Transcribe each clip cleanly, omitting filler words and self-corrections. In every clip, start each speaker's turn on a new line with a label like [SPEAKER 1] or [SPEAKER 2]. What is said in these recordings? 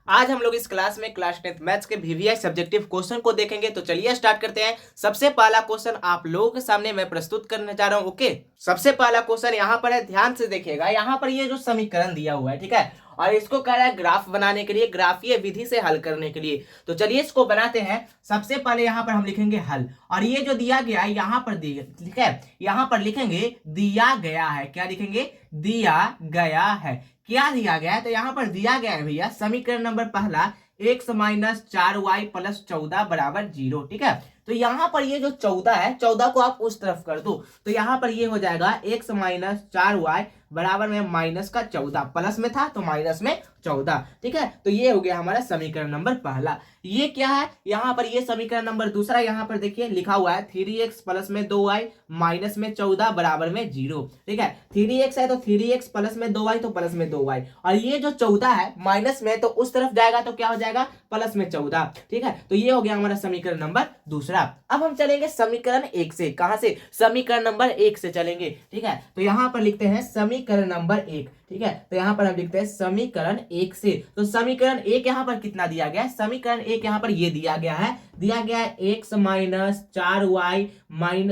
[SPEAKER 1] आज हम लोग इस क्लास में क्लास 10th मैथ्स के वीवीआई सब्जेक्टिव क्वेश्चन को देखेंगे। तो चलिए स्टार्ट करते हैं। सबसे पहला क्वेश्चन आप लोगों के सामने मैं प्रस्तुत करने जा रहा हूं। ओके, सबसे पहला क्वेश्चन यहाँ पर है, ध्यान से देखिएगा। यहाँ पर ये जो समीकरण दिया हुआ है, ठीक है, और इसको कह रहा है ग्राफ बनाने के लिए, ग्राफीय विधि से हल करने के लिए। तो चलिए इसको बनाते हैं। सबसे पहले यहाँ पर हम लिखेंगे हल, और ये जो दिया गया है यहाँ पर दिया, ठीक है, यहाँ पर लिखेंगे दिया गया है। क्या लिखेंगे? दिया गया है। क्या दिया गया है? तो यहाँ पर दिया गया है भैया समीकरण नंबर पहला x माइनस 4y प्लस 14 बराबर 0। ठीक है, तो यहाँ पर ये जो 14 है, 14 को आप उस तरफ कर दो तो यहाँ पर ये हो जाएगा x माइनस 4y बराबर में माइनस का 14, प्लस में था तो माइनस में 14। ठीक है, तो ये हो गया हमारा समीकरण नंबर पहला। ये क्या है? यहाँ पर ये समीकरण नंबर दूसरा। यहाँ पर देखिए लिखा हुआ है 3x प्लस में 2y माइनस में 14 बराबर में 0। ठीक है, 3x है तो 3x प्लस में 2y तो प्लस में 2y, और ये जो 14 है माइनस में तो उस तरफ जाएगा तो क्या हो जाएगा? प्लस में 14। ठीक है, तो ये हो गया हमारा समीकरण नंबर दूसरा। अब हम चलेंगे समीकरण 1 से। कहां से? समीकरण नंबर 1 से चलेंगे। ठीक है, तो यहां पर लिखते हैं समीकरण नंबर 1। ठीक है, तो यहां पर हम लिखते हैं समीकरण 1 से। तो समीकरण 1 यहां पर कितना दिया गया है? समीकरण 1 यहां पर ये दिया गया है x माइनस 4y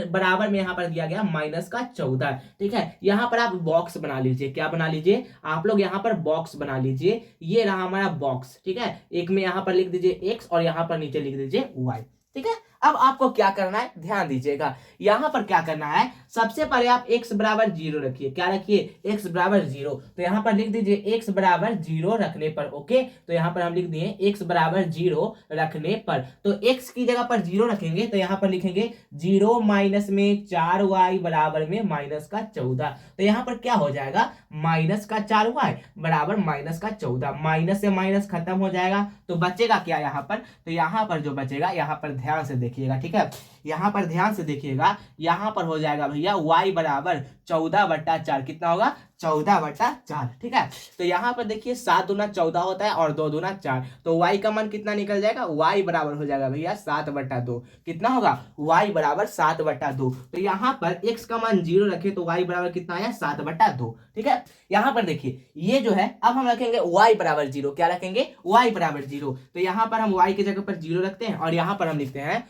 [SPEAKER 1] बराबर में यहां पर दिया गया माइनस का 14। ठीक है, यहां पर आप बॉक्स बना लीजिए। क्या बना लीजिए आप लोग? यहां पर बॉक्स बना लीजिए। ये रहा हमारा बॉक्स। ठीक है, एक में यहां पर लिख दीजिए x और यहां पर नीचे लिख दीजिए y। ठीक है, अब आपको क्या करना है, ध्यान दीजिएगा। यहां पर क्या करना है, सबसे पहले आप x बराबर 0 रखिए। क्या रखिए? x बराबर 0। तो यहां पर लिख दीजिए x बराबर 0 रखने पर। ओके, तो यहां पर हम लिख दिए x बराबर 0 रखने पर। तो x की जगह पर 0 रखेंगे तो यहां पर लिखेंगे 0 माइनस में 4y बराबर में माइनस का 14। तो यहां पर क्या हो जाएगा? माइनस का 4y बराबर माइनस का 14। माइनस से माइनस खत्म हो जाएगा तो बचेगा क्या यहाँ पर? तो यहाँ पर जो बचेगा, यहाँ पर ध्यान से देखिएगा। ठीक है, यहाँ पर ध्यान से देखिएगा। यहाँ पर हो जाएगा भैया y बराबर 14/4। कितना होगा? 14/4। ठीक है, तो यहाँ पर देखिए 7 दूना 14 होता है और 2 दूना 4, तो y का मान कितना निकल जाएगा? y बराबर हो जाएगा भैया 7/2। कितना होगा? y बराबर 7/2। तो यहाँ पर x का मान 0 रखे तो y बराबर कितना आया? 7/2। ठीक है, यहाँ पर देखिए ये जो है, अब हम रखेंगे y बराबर 0। क्या रखेंगे? y बराबर 0। तो यहाँ पर हम y की जगह पर 0 रखते हैं और यहाँ पर हम लिखते हैं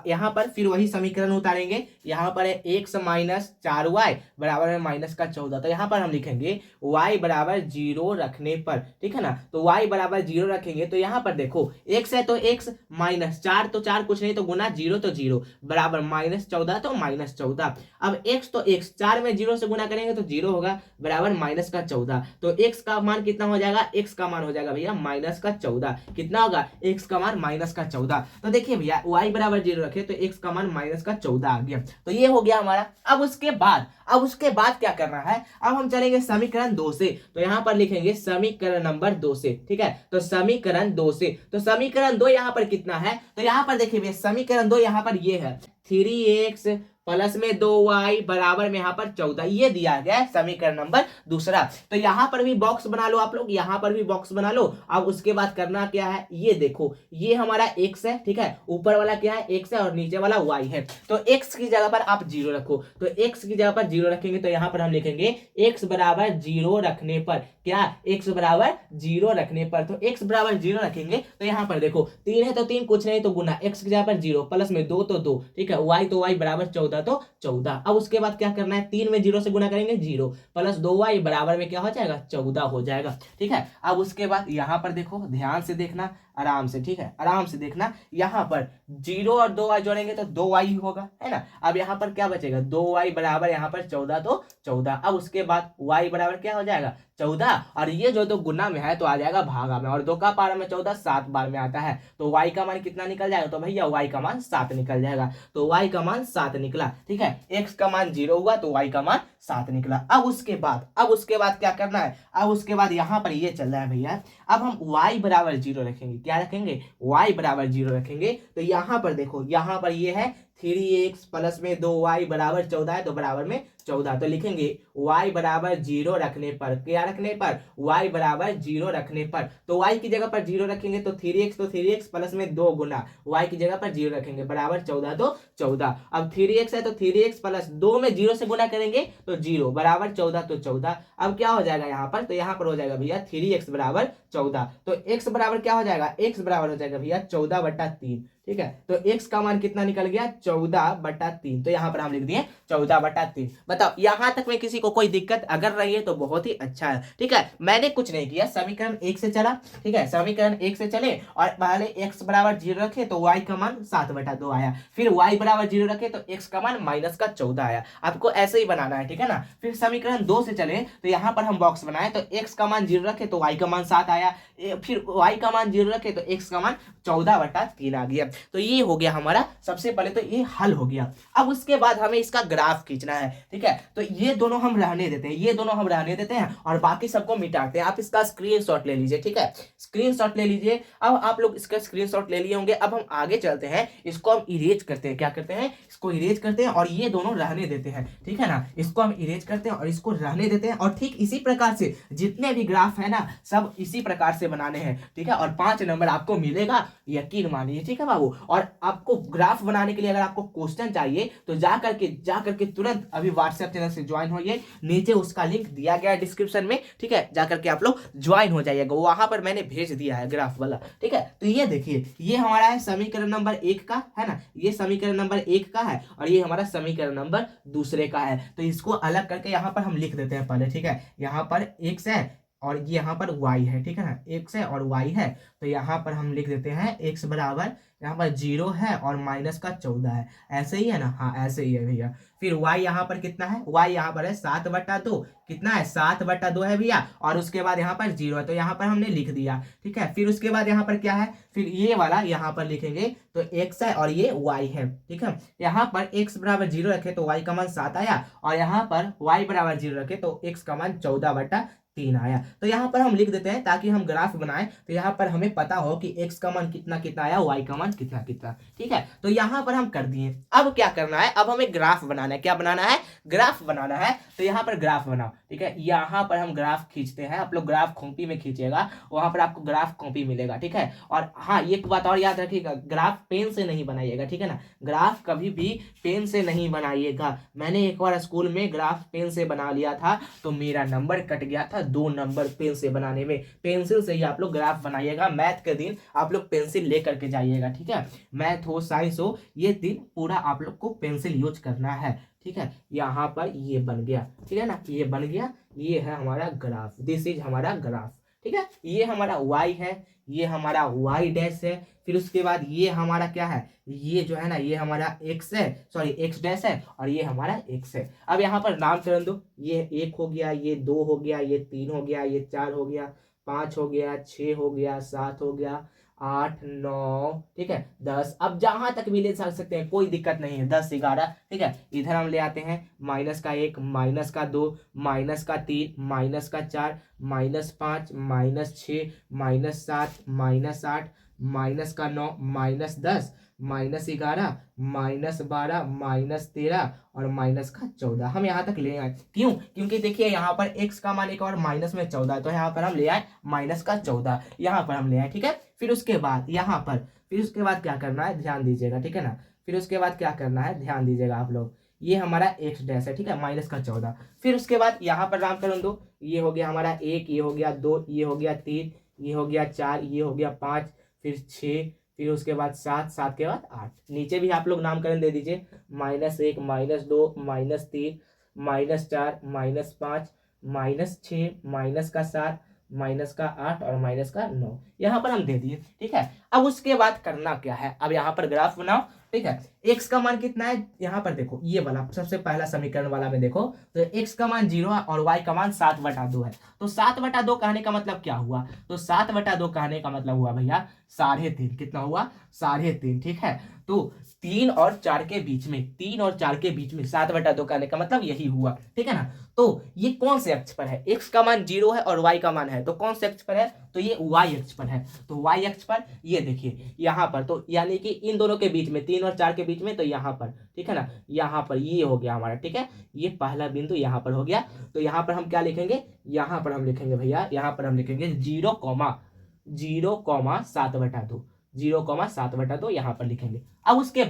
[SPEAKER 1] यहाँ पर फिर वही समीकरण उतारेंगे। यहाँ पर है x माइनस 4y बराबर में माइनस का 14। तो यहाँ पर हम लिखेंगे y बराबर 0 रखने पर। ठीक है ना, तो y बराबर 0 रखेंगे तो यहाँ पर देखो x है तो x माइनस 4 तो 4 कुछ नहीं तो गुना 0 तो 0 बराबर माइनस 14 तो माइनस 14। अब x तो x 4 में 0 से गुना करेंगे तो 0 होगा बराबर माइनस का 14। तो x का मान कितना हो जाएगा? x का मान हो जाएगा भैया माइनस का 14। कितना होगा? x का मान माइनस का 14। तो देखिए भैया y बराबर 0 रखे तो x का मान माइनस का 14 आ गया। तो ये हो गया हमारा। अब उसके बाद क्या करना है? अब हम चलेंगे समीकरण 2 से। तो यहाँ पर लिखेंगे समीकरण नंबर 2 से। ठीक है, तो समीकरण 2 से, तो समीकरण 2 यहाँ पर कितना है? तो यहाँ पर देखिए भैया समीकरण 2 यहाँ पर ये है 3x प्लस में 2y बराबर में यहाँ पर 14। ये दिया गया है समीकरण नंबर दूसरा। तो यहाँ पर भी बॉक्स बना लो आप लोग, यहाँ पर भी बॉक्स बना लो। अब उसके बाद करना क्या है, ये देखो ये हमारा x है। ठीक है, ऊपर वाला क्या है? x है और नीचे वाला y है। तो x की जगह पर आप 0 रखो। तो x की जगह पर 0 रखेंगे तो यहाँ पर हम लिखेंगे x बराबर 0 रखने पर। क्या? x बराबर 0 रखने पर। तो x बराबर 0 रखेंगे तो यहाँ पर देखो 3 है तो 3 कुछ नहीं तो गुना, x की जगह पर 0 प्लस में 2 तो 2। ठीक है, y तो y बराबर 14 तो 14। अब उसके बाद क्या करना है? 3 में 0 से गुना करेंगे 0 प्लस 2y बराबर में क्या हो जाएगा? 14 हो जाएगा। ठीक है, अब उसके बाद यहाँ पर देखो, ध्यान से देखना आराम से। ठीक है, आराम से देखना। यहाँ पर 0 और 2y जोड़ेंगे तो 2y होगा, है ना। अब यहाँ पर क्या बचेगा? 2y बराबर यहाँ पर 14 तो 14। अब उसके बाद y बराबर क्या हो जाएगा? 14, और ये जो तो गुना में है तो आ जाएगा भागा में, और 2 का पारा में 14 7 बार में आता है तो y का मान कितना निकल जाएगा? तो भैया y का मान 7 निकल जाएगा। तो y का मान 7 निकला। ठीक है, x का मान 0 हुआ तो y का मान 7 निकला। अब उसके बाद क्या करना है? अब उसके बाद यहाँ पर ये चल रहा है भैया, अब हम y बराबर 0 रखेंगे। क्या रखेंगे? y बराबर 0 रखेंगे। तो यहाँ पर देखो, यहाँ पर ये है 3x प्लस में 2y बराबर 14 है तो बराबर में 14। तो लिखेंगे y बराबर 0 रखने पर। क्या रखने पर? y बराबर 0 रखने पर। तो y की जगह पर 0 रखेंगे तो 3x प्लस में 2 गुना y की जगह पर 0 रखेंगे बराबर 14 तो 14। अब 3x है तो 3x प्लस 2 में 0 से गुना करेंगे तो तो 0 बराबर 14 तो 14। अब क्या हो जाएगा यहाँ पर, तो यहाँ पर हो जाएगा भैया 3x बराबर 14। तो x बराबर क्या हो जाएगा, x बराबर हो जाएगा भैया 14/3। ठीक है, तो x का मान कितना निकल गया, 14/3। तो यहाँ पर हम लिख दिए 14/3। बताओ यहाँ तक में किसी को कोई दिक्कत अगर रही है तो बहुत ही अच्छा है। ठीक है, मैंने कुछ नहीं किया, समीकरण 1 से चला। ठीक है, समीकरण 1 से चले और पहले x बराबर 0 रखे तो y का मान 7/2 आया, फिर y बराबर 0 रखे तो x का मान -14 आया। आपको ऐसे ही बनाना है, ठीक है ना। फिर समीकरण 2 से चले तो यहाँ पर हम बॉक्स बनाए तो x का मान 0 रखे तो y का मान 7 आया, फिर y का मान 0 रखे तो x का मान 14/3 आ गया। तो ये हो गया हमारा, सबसे पहले तो ये हल हो गया। अब उसके बाद हमें इसका ग्राफ खींचना है। ठीक है, तो ये दोनों हम रहने देते हैं, ये दोनों हम रहने देते हैं और बाकी सबको मिटाते हैं। आप इसका स्क्रीनशॉट ले लीजिए। ठीक है, स्क्रीनशॉट ले लीजिए। अब आप लोग इसका स्क्रीनशॉट ले लिए होंगे। अब हम आगे चलते हैं, इसको हम इरेज करते हैं। क्या करते हैं, इसको इरेज करते हैं और ये दोनों रहने देते हैं। ठीक है ना, इसको हम इरेज करते हैं और इसको रहने देते हैं। और ठीक इसी प्रकार से जितने भी ग्राफ है ना, सब इसी प्रकार से बनाने हैं। ठीक है, और 5 नंबर आपको मिलेगा, यकीन मानिए। ठीक है बाबू, और आपको ग्राफ बनाने के लिए अगर आपको क्वेश्चन चाहिए तो जा करके तुरंत अभी व्हाट्सएप चैनल से ज्वाइन होइए, नीचे उसका लिंक दिया गया है डिस्क्रिप्शन में। ठीक है, जा करके आप लोग ज्वाइन हो जाइएगा, वहां पर मैंने भेज दिया है ग्राफ वाला। ठीक है, तो ये देखिए, ये हमारा है समीकरण नंबर 1 का, है ना, ये समीकरण नंबर 1 का है और ये हमारा समीकरण नंबर दूसरे का है। तो इसको अलग करके यहाँ पर हम लिख देते हैं पहले। ठीक है, यहाँ पर x है और ये यहाँ पर y है। ठीक है ना, x है और y है, तो यहाँ पर हम लिख देते हैं x बराबर, यहाँ पर 0 है और -14 है। ऐसे ही है ना, हाँ ऐसे ही है भैया। फिर y यहाँ पर कितना है, y यहाँ पर है 7/2। कितना है, 7/2 है भैया, और उसके बाद यहाँ पर 0 है तो यहाँ पर हमने लिख दिया। ठीक है, फिर उसके बाद यहाँ पर क्या है, फिर ये वाला यहाँ पर लिखेंगे तो x है और ये y है। ठीक है, यहाँ पर x बराबर 0 रखे तो y का मान 7 आया, और यहाँ पर y बराबर 0 रखे तो x का मान 14/3 आया। तो यहाँ पर हम लिख देते हैं ताकि हम ग्राफ बनाएं तो यहाँ पर हमें पता हो कि x का मान कितना कितना आया, y का मान कितना कितना। ठीक है, तो यहाँ पर हम कर दिए। अब क्या करना है, अब हमें ग्राफ बनाना है। क्या बनाना है, ग्राफ बनाना है। तो यहाँ पर ग्राफ बनाओ। ठीक है, यहाँ पर हम ग्राफ खींचते हैं। आप लोग ग्राफ कॉपी में खींचेगा, वहां पर आपको ग्राफ कॉपी मिलेगा। ठीक है, और हाँ एक बात और याद रखिएगा, ग्राफ पेन से नहीं बनाइएगा। ठीक है ना, ग्राफ कभी भी पेन से नहीं बनाइएगा। मैंने एक बार स्कूल में ग्राफ पेन से बना लिया था तो मेरा नंबर कट गया था, 2 नंबर पेन से बनाने में। पेंसिल से ही आप लोग ग्राफ बनाइएगा। मैथ के दिन आप लोग पेंसिल लेकर के जाइएगा। ठीक है, मैथ हो साइंस हो, ये दिन पूरा आप लोग को पेंसिल यूज करना है। ठीक है, यहाँ पर ये बन गया। ठीक है ना, ये बन गया, ये है हमारा ग्राफ, दिस इज हमारा ग्राफ। ठीक है, ये हमारा y है, ये हमारा y डैश है। फिर उसके बाद ये हमारा क्या है, ये जो है ना, ये हमारा x है, सॉरी x डैश है, और ये हमारा x है। अब यहाँ पर नामकरण दो, ये 1 हो गया, ये 2 हो गया, ये 3 हो गया, ये 4 हो गया, 5 हो गया, 6 हो गया, 7 हो गया, 8 9, ठीक है 10। अब जहां तक भी ले सकते हैं, कोई दिक्कत नहीं है, 10 11। ठीक है, इधर हम ले आते हैं -1, -2, -3, -4, -5, -6, -7, -8, -9, -10, -11, -12, -13 और -14। हम यहाँ तक ले आए, क्यों, क्योंकि देखिए यहाँ पर x का मान एक और माइनस में 14, तो यहाँ पर हम ले आए -14, यहाँ पर हम ले आए। ठीक है, फिर उसके बाद यहाँ पर, फिर उसके बाद क्या करना है, ध्यान दीजिएगा। ठीक है ना, फिर उसके बाद क्या करना है, ध्यान दीजिएगा आप लोग। ये हमारा x डैश है। ठीक है, -14। फिर उसके बाद यहाँ पर नामकरण दो, ये हो गया हमारा 1, ये हो गया 2, ये हो गया 3, ये हो गया 4, ये हो गया 5, फिर 6, फिर उसके बाद 7, 7 के बाद 8। नीचे भी आप लोग नामकरण दे दीजिए, -1, -2, -3, -4, -5, -6, -7, -8 और -9 यहाँ पर हम दे दिए। ठीक है, अब उसके बाद करना क्या है, अब यहाँ पर ग्राफ बनाओ। ठीक है, x का मान कितना है, यहाँ पर देखो, ये वाला सबसे पहला समीकरण वाला में देखो, तो x का मान 0 है और y का मान 7/2 है। तो 7/2 कहने का मतलब क्या हुआ, तो 7/2 कहने का मतलब हुआ भैया 3.5। कितना हुआ, 3.5। ठीक है, तो 3 और 4 के बीच में, 3 और 4 के बीच में 7/2 कहने का मतलब यही हुआ। ठीक है ना, तो ये कौन से अक्ष पर है, x का मान 0 है और y का मान है, तो कौन से अक्ष पर है, तो ये y अक्ष पर है। तो y अक्ष पर ये देखिए यहाँ पर, तो यानी कि इन दोनों के बीच में, 3 और 4 के बीच में, तो यहाँ पर, ठीक है ना, यहाँ पर ये हो गया हमारा। ठीक है, ये पहला बिंदु यहाँ पर हो गया। तो यहाँ पर हम क्या लिखेंगे, यहाँ पर हम लिखेंगे भैया, यहाँ पर हम लिखेंगे 0,7/2, 0,7/2 यहाँ पर लिखेंगे। अब उसके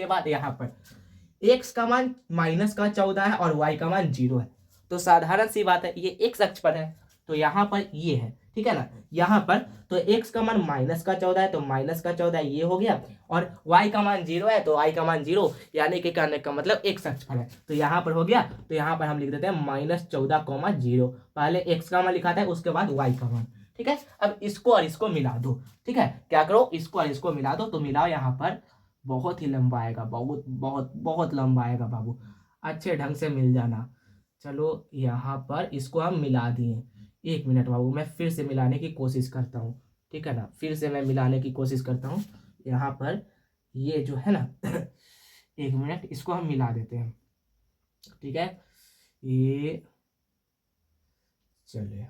[SPEAKER 1] बाद यहाँ पर x का मान -14 है और y का मान 0 है। तो साधारण सी बात है, ये x अक्ष पर है तो यहाँ पर ये है, ठीक है ना। यहाँ पर तो x का मान -14 है तो -14 ये हो गया, और y का मान 0 है तो y का मान 0, यानी कि कहने का मतलब x अक्ष पर है। तो यहाँ पर हो गया, तो यहाँ पर हम लिख देते हैं -14,0। पहले x का मान लिखा था, उसके बाद y का मान, ठीक है। अब इसको और इसको मिला दो, ठीक है। क्या करो, इसको और इसको मिला दो, तो मिलाओ यहाँ पर, बहुत ही लंबा आएगा, बहुत बहुत बहुत लंबा आएगा बाबू, अच्छे ढंग से मिल जाना। चलो यहाँ पर इसको हम मिला दिए। 1 मिनट बाबू, मैं फिर से मिलाने की कोशिश करता हूँ, ठीक है ना। फिर से मैं मिलाने की कोशिश करता हूँ यहाँ पर, ये जो है ना 1 मिनट, इसको हम मिला देते हैं, ठीक है। ये चलिए,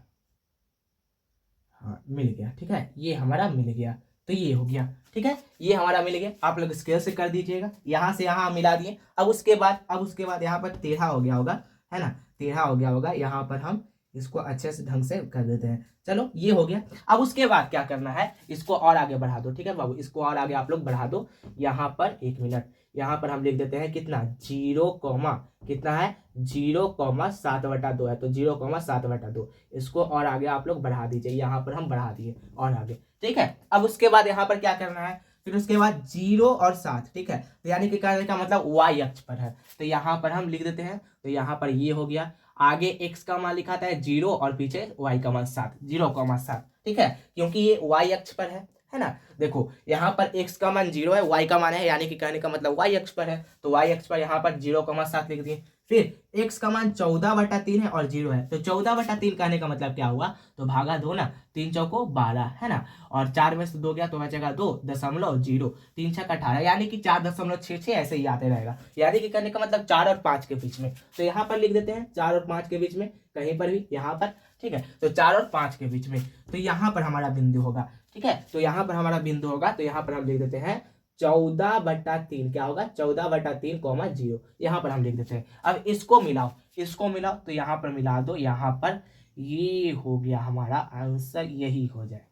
[SPEAKER 1] हाँ मिल गया, ठीक है, ये हमारा मिल गया। तो ये हो गया, ठीक है, ये हमारा मिल गया। आप लोग स्केल से कर दीजिएगा, यहाँ से यहाँ मिला दिए। अब उसके बाद यहाँ पर 13 हो गया होगा, है ना, 13 हो गया होगा। यहाँ पर हम इसको अच्छे से ढंग से कर देते हैं। चलो ये हो गया। अब उसके बाद क्या करना है, इसको और आगे बढ़ा दो, ठीक है बाबू, इसको और आगे आप लोग बढ़ा दो। यहाँ पर 1 मिनट, यहाँ पर हम लिख देते हैं कितना, 0, कितना है 0,7/2 है, तो 0,7/2। इसको और आगे आप लोग बढ़ा दीजिए, यहाँ पर हम बढ़ा दिए और आगे, ठीक है। अब उसके बाद यहाँ पर क्या करना है, फिर उसके बाद 0 और 7, ठीक है। तो यानी कि कहने का मतलब y अक्ष पर है, तो यहाँ पर हम लिख देते हैं। तो यहाँ पर ये हो गया, आगे x का मान लिखा था 0 और पीछे y का मान 7, 0,7, ठीक है, क्योंकि ये y अक्ष पर है ना। देखो यहाँ पर x का मान 0 है, y का मान है, यानी कि कहने का मतलब y अक्ष पर है, तो y अक्ष पर यहाँ पर 0,7 लिख दिए। फिर x का मान 14/3 है और 0 है, तो 14/3 कहने का मतलब क्या हुआ, तो भागा 2 ना, 3 चौको 12, है ना, और 4 में से 2 गया तो बचेगा 2.0, 3 छक 18, यानी कि 4.66 ऐसे ही आते रहेगा, यानी कि कहने का मतलब 4 और 5 के बीच में। तो यहाँ पर लिख देते हैं 4 और 5 के बीच में, कहीं पर भी यहाँ पर, ठीक है। तो 4 और 5 के बीच में, तो यहाँ पर हमारा बिंदु होगा, ठीक है। तो यहाँ पर हमारा बिंदु होगा, तो यहाँ पर हम लिख देते हैं 14/3, क्या होगा 14/3, 0, यहाँ पर हम लिख देते हैं। अब इसको मिलाओ, तो यहाँ पर मिला दो, यहाँ पर ये हो गया हमारा आंसर, यही हो जाए,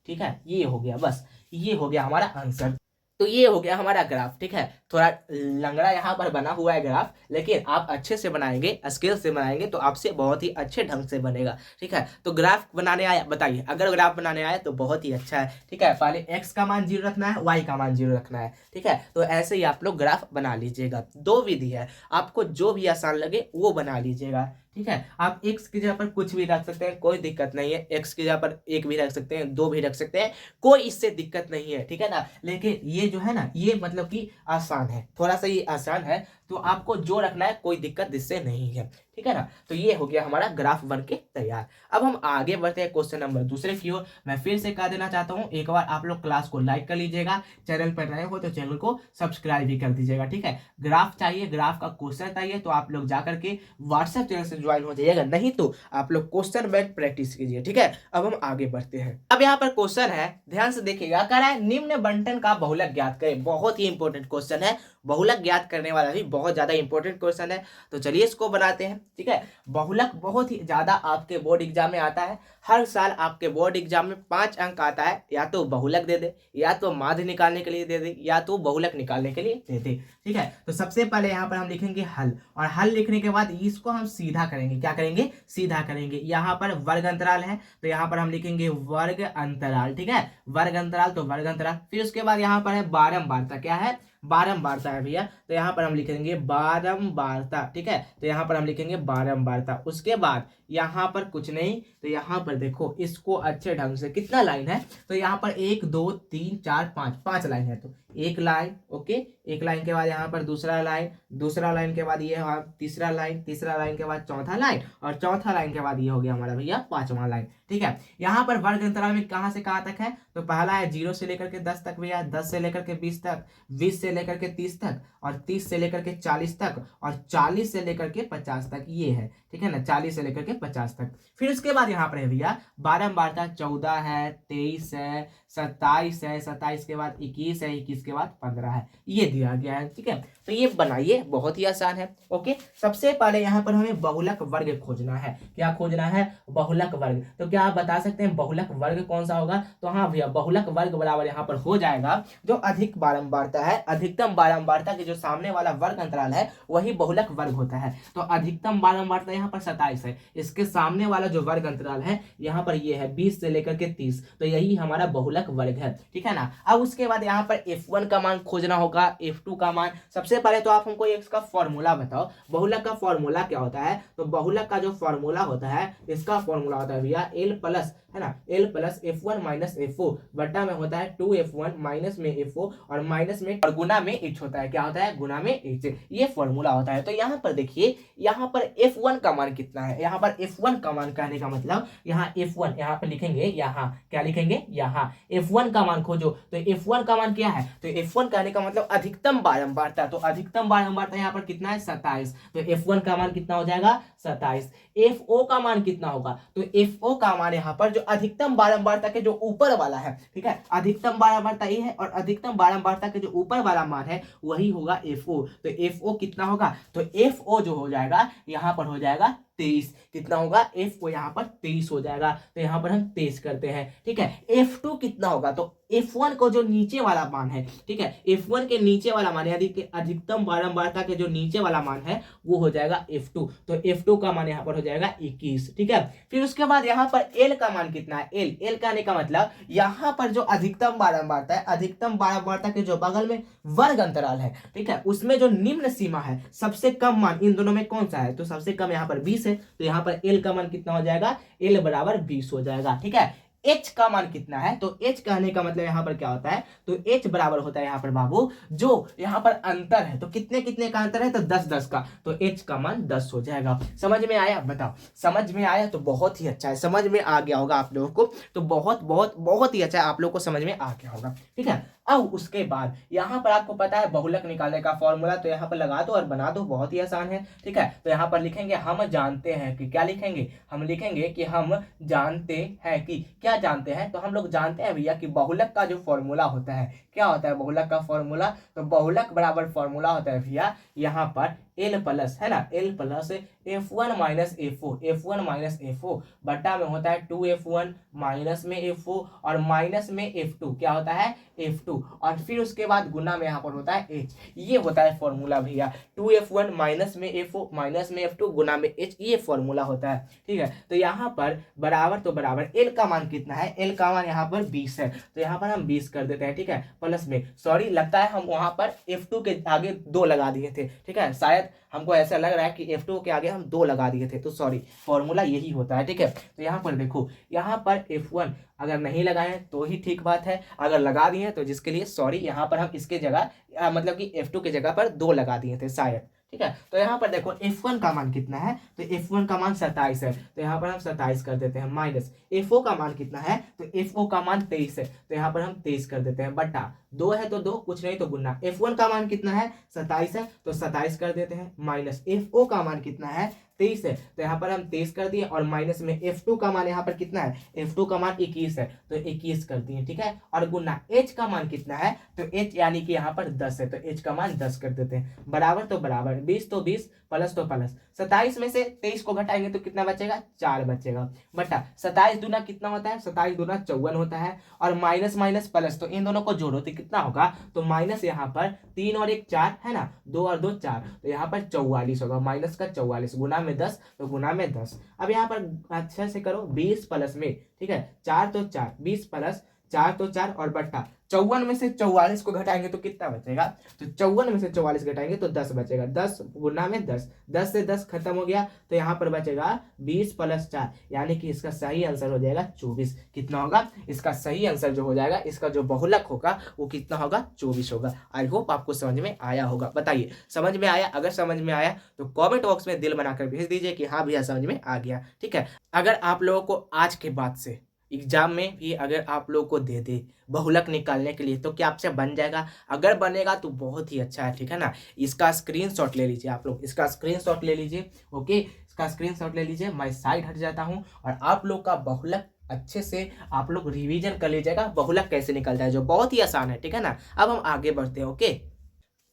[SPEAKER 1] ठीक है। ये हो गया, बस ये हो गया हमारा आंसर। तो ये हो गया हमारा ग्राफ, ठीक है। थोड़ा लंगड़ा यहाँ पर बना हुआ है ग्राफ, लेकिन आप अच्छे से बनाएंगे, स्केल से बनाएंगे तो आपसे बहुत ही अच्छे ढंग से बनेगा, ठीक है। तो ग्राफ बनाने आया, बताइए, अगर ग्राफ बनाने आया तो बहुत ही अच्छा है, ठीक है। पहले x का मान 0 रखना है, y का मान 0 रखना है, ठीक है। तो ऐसे ही आप लोग ग्राफ बना लीजिएगा। 2 विधि है, आपको जो भी आसान लगे वो बना लीजिएगा, ठीक है। आप x की जगह पर कुछ भी रख सकते हैं, कोई दिक्कत नहीं है। x की जगह पर 1 भी रख सकते हैं, 2 भी रख सकते हैं, कोई इससे दिक्कत नहीं है, ठीक है ना। लेकिन ये जो है ना, ये मतलब कि आसान है, थोड़ा सा ये आसान है, तो आपको जो रखना है कोई दिक्कत इससे नहीं है, ठीक है ना। तो ये हो गया हमारा ग्राफ बन के तैयार। अब हम आगे बढ़ते हैं क्वेश्चन नंबर दूसरे की ओर। मैं फिर से कह देना चाहता हूँ, एक बार आप लोग क्लास को लाइक कर लीजिएगा, चैनल पर नए हो तो चैनल को सब्सक्राइब भी कर दीजिएगा, ठीक है। ग्राफ चाहिए, ग्राफ का क्वेश्चन चाहिए तो आप लोग जाकर के व्हाट्सएप चैनल से ज्वाइन हो जाइएगा, नहीं तो आप लोग क्वेश्चन बैंक प्रैक्टिस कीजिए, ठीक है। अब हम आगे बढ़ते हैं। अब यहाँ पर क्वेश्चन है, ध्यान से देखिएगा, कह रहा है निम्न बंटन का बहुलक ज्ञात करें। बहुत ही इंपॉर्टेंट क्वेश्चन है, बहुलक ज्ञात करने वाला भी बहुत ज्यादा इंपॉर्टेंट क्वेश्चन है। तो चलिए इसको बनाते हैं, ठीक है। बहुलक बहुत ही ज्यादा आपके बोर्ड एग्जाम में आता है, हर साल आपके बोर्ड एग्जाम में 5 अंक आता है, या तो बहुलक दे दे, या तो माध्य निकालने के लिए दे दे, या तो बहुलक निकालने के लिए दे दे, ठीक है। तो सबसे पहले यहाँ पर हम लिखेंगे हल, और हल लिखने के बाद इसको हम सीधा करेंगे, क्या करेंगे, सीधा करेंगे। यहाँ पर वर्ग अंतराल है तो यहाँ पर हम लिखेंगे वर्ग अंतराल, ठीक है, वर्ग अंतराल तो वर्ग अंतराल। फिर उसके बाद यहाँ पर है बारंबारता, क्या है, बारंबारता है भैया, तो यहाँ पर हम लिखेंगे बारंबारता, ठीक है। तो यहाँ पर हम लिखेंगे बारंबारता। उसके बाद यहाँ पर कुछ नहीं, तो यहाँ पर देखो इसको अच्छे ढंग से, कितना लाइन है, तो यहाँ पर 1 2 3 4 5, 5 लाइन है, तो एक लाइन, ओके, एक लाइन के बाद यहाँ पर दूसरा लाइन, दूसरा लाइन के बाद ये तीसरा लाइन, तीसरा लाइन के बाद चौथा लाइन, और चौथा लाइन के बाद ये हो गया हमारा भैया 5वां लाइन, ठीक है। यहाँ पर वर्ग अंतराल में कहाँ से कहाँ तक है, तो पहला है 0 से लेकर के 10 तक भैया, 10 से लेकर के 20 तक, 20 से लेकर के 30 तक, और 30 से लेकर के 40 तक, और 40 से लेकर के 50 तक, ये है, ठीक है ना, 40 से लेकर के 50 तक। फिर उसके बाद यहाँ पर है भैया बारंबारता 14 है, 23 है, 27 है, 27 के बाद 21 है, 21 के बाद 15 है, ये दिया गया है। ठीक है, तो ये बनाइए, बहुत ही आसान है। ओके, सबसे पहले यहाँ पर हमें बहुलक वर्ग खोजना है। क्या खोजना है? बहुलक वर्ग। तो क्या आप बता सकते हैं बहुलक वर्ग कौन सा होगा? तो हाँ भैया, बहुलक वर्ग बराबर यहाँ पर हो जाएगा जो अधिक बारंबारता है, अधिकतम बारंबारता के जो सामने वाला वर्ग अंतराल है वही बहुलक वर्ग होता है। तो अधिकतम बारंबारता यहाँ पर 27 है, इसके सामने वाला जो वर्ग अंतराल है यहाँ पर ये है 20 से लेकर के 30, तो यही हमारा बहुलक वर्ग है। ठीक है ना। अब उसके बाद यहाँ पर f1 का मान खोजना होगा, f2 का मान। सबसे पहले तो आप हमको इसका फॉर्मूला बताओ, बहुलक का फॉर्मूला क्या होता है? तो बहुलक का जो फॉर्मूला होता है, इसका फॉर्मूला होता है भैया l प्लस, है ना, l plus f1 minus f4 बट्टा में होता है 2f1 माइनस में f4 और माइनस में और गुना में h होता है। क्या होता है? गुना में h, ये फॉर्मूला होता है। तो यहाँ पर देखिए, यहाँ पर f1 का मान कितना है? यहाँ पर f1 का मान कहने का मतलब यहाँ f1 यहाँ पर लिखेंगे, यहाँ क्या लिखेंगे? यहाँ f1 का मान खोजो। तो f1 का मान क्या है? तो f1 कहने का मतलब अधिकतम बारंबारता। तो अधिकतम बारंबारता यहाँ पर कितना है? 27। तो f1 का मान कितना हो जाएगा? 27। fo का मान कितना होगा? तो fo का मान यहाँ पर जो अधिकतम बारंबारता के जो ऊपर वाला है, ठीक है, अधिकतम बारंबारता ये है और अधिकतम बारंबारता के जो ऊपर वाला मान है वही होगा fo। तो fo कितना होगा? तो fo जो हो जाएगा यहाँ पर हो जाएगा 23। कितना होगा? f को यहाँ पर 23 हो जाएगा, तो यहाँ पर हम 23 करते हैं। ठीक है, f2 कितना होगा? तो f1 को जो नीचे वाला मान है, ठीक है, f1 के नीचे वाला मान यानी कि अधिकतम बारंबारता के जो नीचे वाला मान है वो हो जाएगा f2। तो f2 का मान यहाँ पर हो जाएगा 21। ठीक है, फिर उसके बाद यहाँ पर l का मान कितना है? l का आने का मतलब यहाँ पर जो अधिकतम बारंबारता है, अधिकतम बारंबारता के जो बगल में वर्ग अंतराल है, ठीक है, उसमें जो निम्न सीमा है, सबसे कम मान इन दोनों में कौन सा है? तो सबसे कम यहाँ पर 20 है, तो यहाँ पर l का मान कितना हो जाएगा? l बराबर 20 हो जाएगा। ठीक है, h का मान कितना है? तो h कहने का मतलब यहाँ पर क्या होता है? तो h बराबर होता है यहाँ पर बाबू जो यहाँ पर अंतर है, तो कितने कितने का अंतर है? तो 10-10 का, तो h का मान 10 हो जाएगा। समझ में आया? बताओ, समझ में आया? तो बहुत ही अच्छा है, समझ में आ गया होगा आप लोगों को, तो बहुत बहुत बहुत ही अच्छा है, आप लोगों को समझ में आ गया होगा। ठीक है, अब उसके बाद यहाँ पर आपको पता है बहुलक निकालने का फॉर्मूला, तो यहाँ पर लगा दो और बना दो, बहुत ही आसान है। ठीक है, तो यहाँ पर लिखेंगे हम जानते हैं कि, क्या लिखेंगे? हम लिखेंगे कि हम जानते हैं कि, क्या जानते हैं? तो हम लोग जानते हैं भैया कि बहुलक का जो फॉर्मूला होता है, क्या होता है बहुलक का फॉर्मूला? तो बहुलक बराबर फॉर्मूला होता है भैया यहाँ पर l प्लस, है ना, l plus f1 minus f4, f1 minus f4 बट्टा में होता है 2f1 माइनस में f4 और माइनस में f2, क्या होता है? f2, और फिर उसके बाद गुना में यहाँ पर होता है h। ये होता है फॉर्मूला भैया, 2f1 माइनस में f4 माइनस में f2 गुना में h, ये फॉर्मूला होता है। ठीक है, तो यहाँ पर बराबर, तो बराबर l का मान कितना है? l का मान यहाँ पर 20 है, तो यहाँ पर हम 20 कर देते हैं। ठीक है, प्लस में, सॉरी लगता है हम वहां पर f2 के आगे 2 लगा दिए थे। ठीक है, शायद हमको ऐसा लग रहा है कि f2 के आगे हम 2 लगा दिए थे, तो सॉरी, फॉर्मूला यही होता है। ठीक है, तो यहाँ पर देखो, यहाँ पर f1 अगर नहीं लगाए तो ही ठीक बात है, अगर लगा दिए तो जिसके लिए सॉरी, यहाँ पर हम इसके जगह मतलब कि f2 के जगह पर 2 लगा दिए थे शायद। ठीक है, तो यहाँ पर देखो f1 का मान कितना है? तो f1 का मान 27 है, तो यहाँ पर हम 27 कर देते हैं, माइनस fo का मान कितना है? तो fo का मान 23 है, तो यहाँ पर हम 23 कर देते हैं, बटा 2 है तो 2, कुछ नहीं तो गुना। f1 का मान कितना है? 27 है, तो 27 कर देते हैं, माइनस fo का मान कितना है? 23 है, तो यहाँ पर हम 23 कर दिए, और माइनस में f2 का मान यहाँ पर कितना है? f2 का मान 21 है, तो 21 कर दिए। ठीक है, और गुना h का मान कितना है? तो h यानी कि यहाँ पर 10 है, तो h का मान 10 कर देते हैं, बराबर तो बराबर, 20 तो 20, प्लस तो प्लस, 27 में से 23 को घटाएंगे तो कितना बचेगा? 4 बचेगा, बटा 27 दूना कितना होता है? 27 दूना 54 होता है, और माइनस माइनस प्लस, तो इन दोनों को जोड़ो तो कितना होगा? तो माइनस यहाँ पर 3 और 1 4, है ना, 2 और 2 4, तो यहाँ पर 44 होगा, माइनस का 44, गुना में 10, तो गुना में 10। अब यहाँ पर अच्छे से करो, 20 प्लस में, ठीक है, 4 तो 4, 20 प्लस 4 तो 4, और बट्टा 54 में से 44 को घटाएंगे तो कितना बचेगा? तो 54 में से 44 घटाएंगे तो 10 बचेगा, 10 गुना में 10, 10 से 10 खत्म हो गया, तो यहाँ पर बचेगा 20 प्लस 4, यानी कि इसका सही आंसर हो जाएगा 24। कितना होगा इसका सही आंसर? जो हो जाएगा इसका जो बहुलक होगा वो कितना होगा? 24 होगा। आई होप आपको समझ में आया होगा। बताइए समझ में आया? अगर समझ में आया तो कॉमेंट बॉक्स में दिल बनाकर भेज दीजिए कि हाँ भैया समझ में आ गया। ठीक है, अगर आप लोगों को आज के बाद से एग्जाम में भी अगर आप लोगों को दे दे बहुलक निकालने के लिए तो क्या आपसे बन जाएगा? अगर बनेगा तो बहुत ही अच्छा है। ठीक है ना, इसका स्क्रीनशॉट ले लीजिए, आप लोग इसका स्क्रीनशॉट ले लीजिए। ओके, इसका स्क्रीनशॉट ले लीजिए। मैं साइड हट जाता हूँ और आप लोग का बहुलक अच्छे से आप लोग रिवीजन कर लीजिएगा, बहुलक कैसे निकलता है, जो बहुत ही आसान है, ठीक है ना। अब हम आगे बढ़ते हैं। ओके,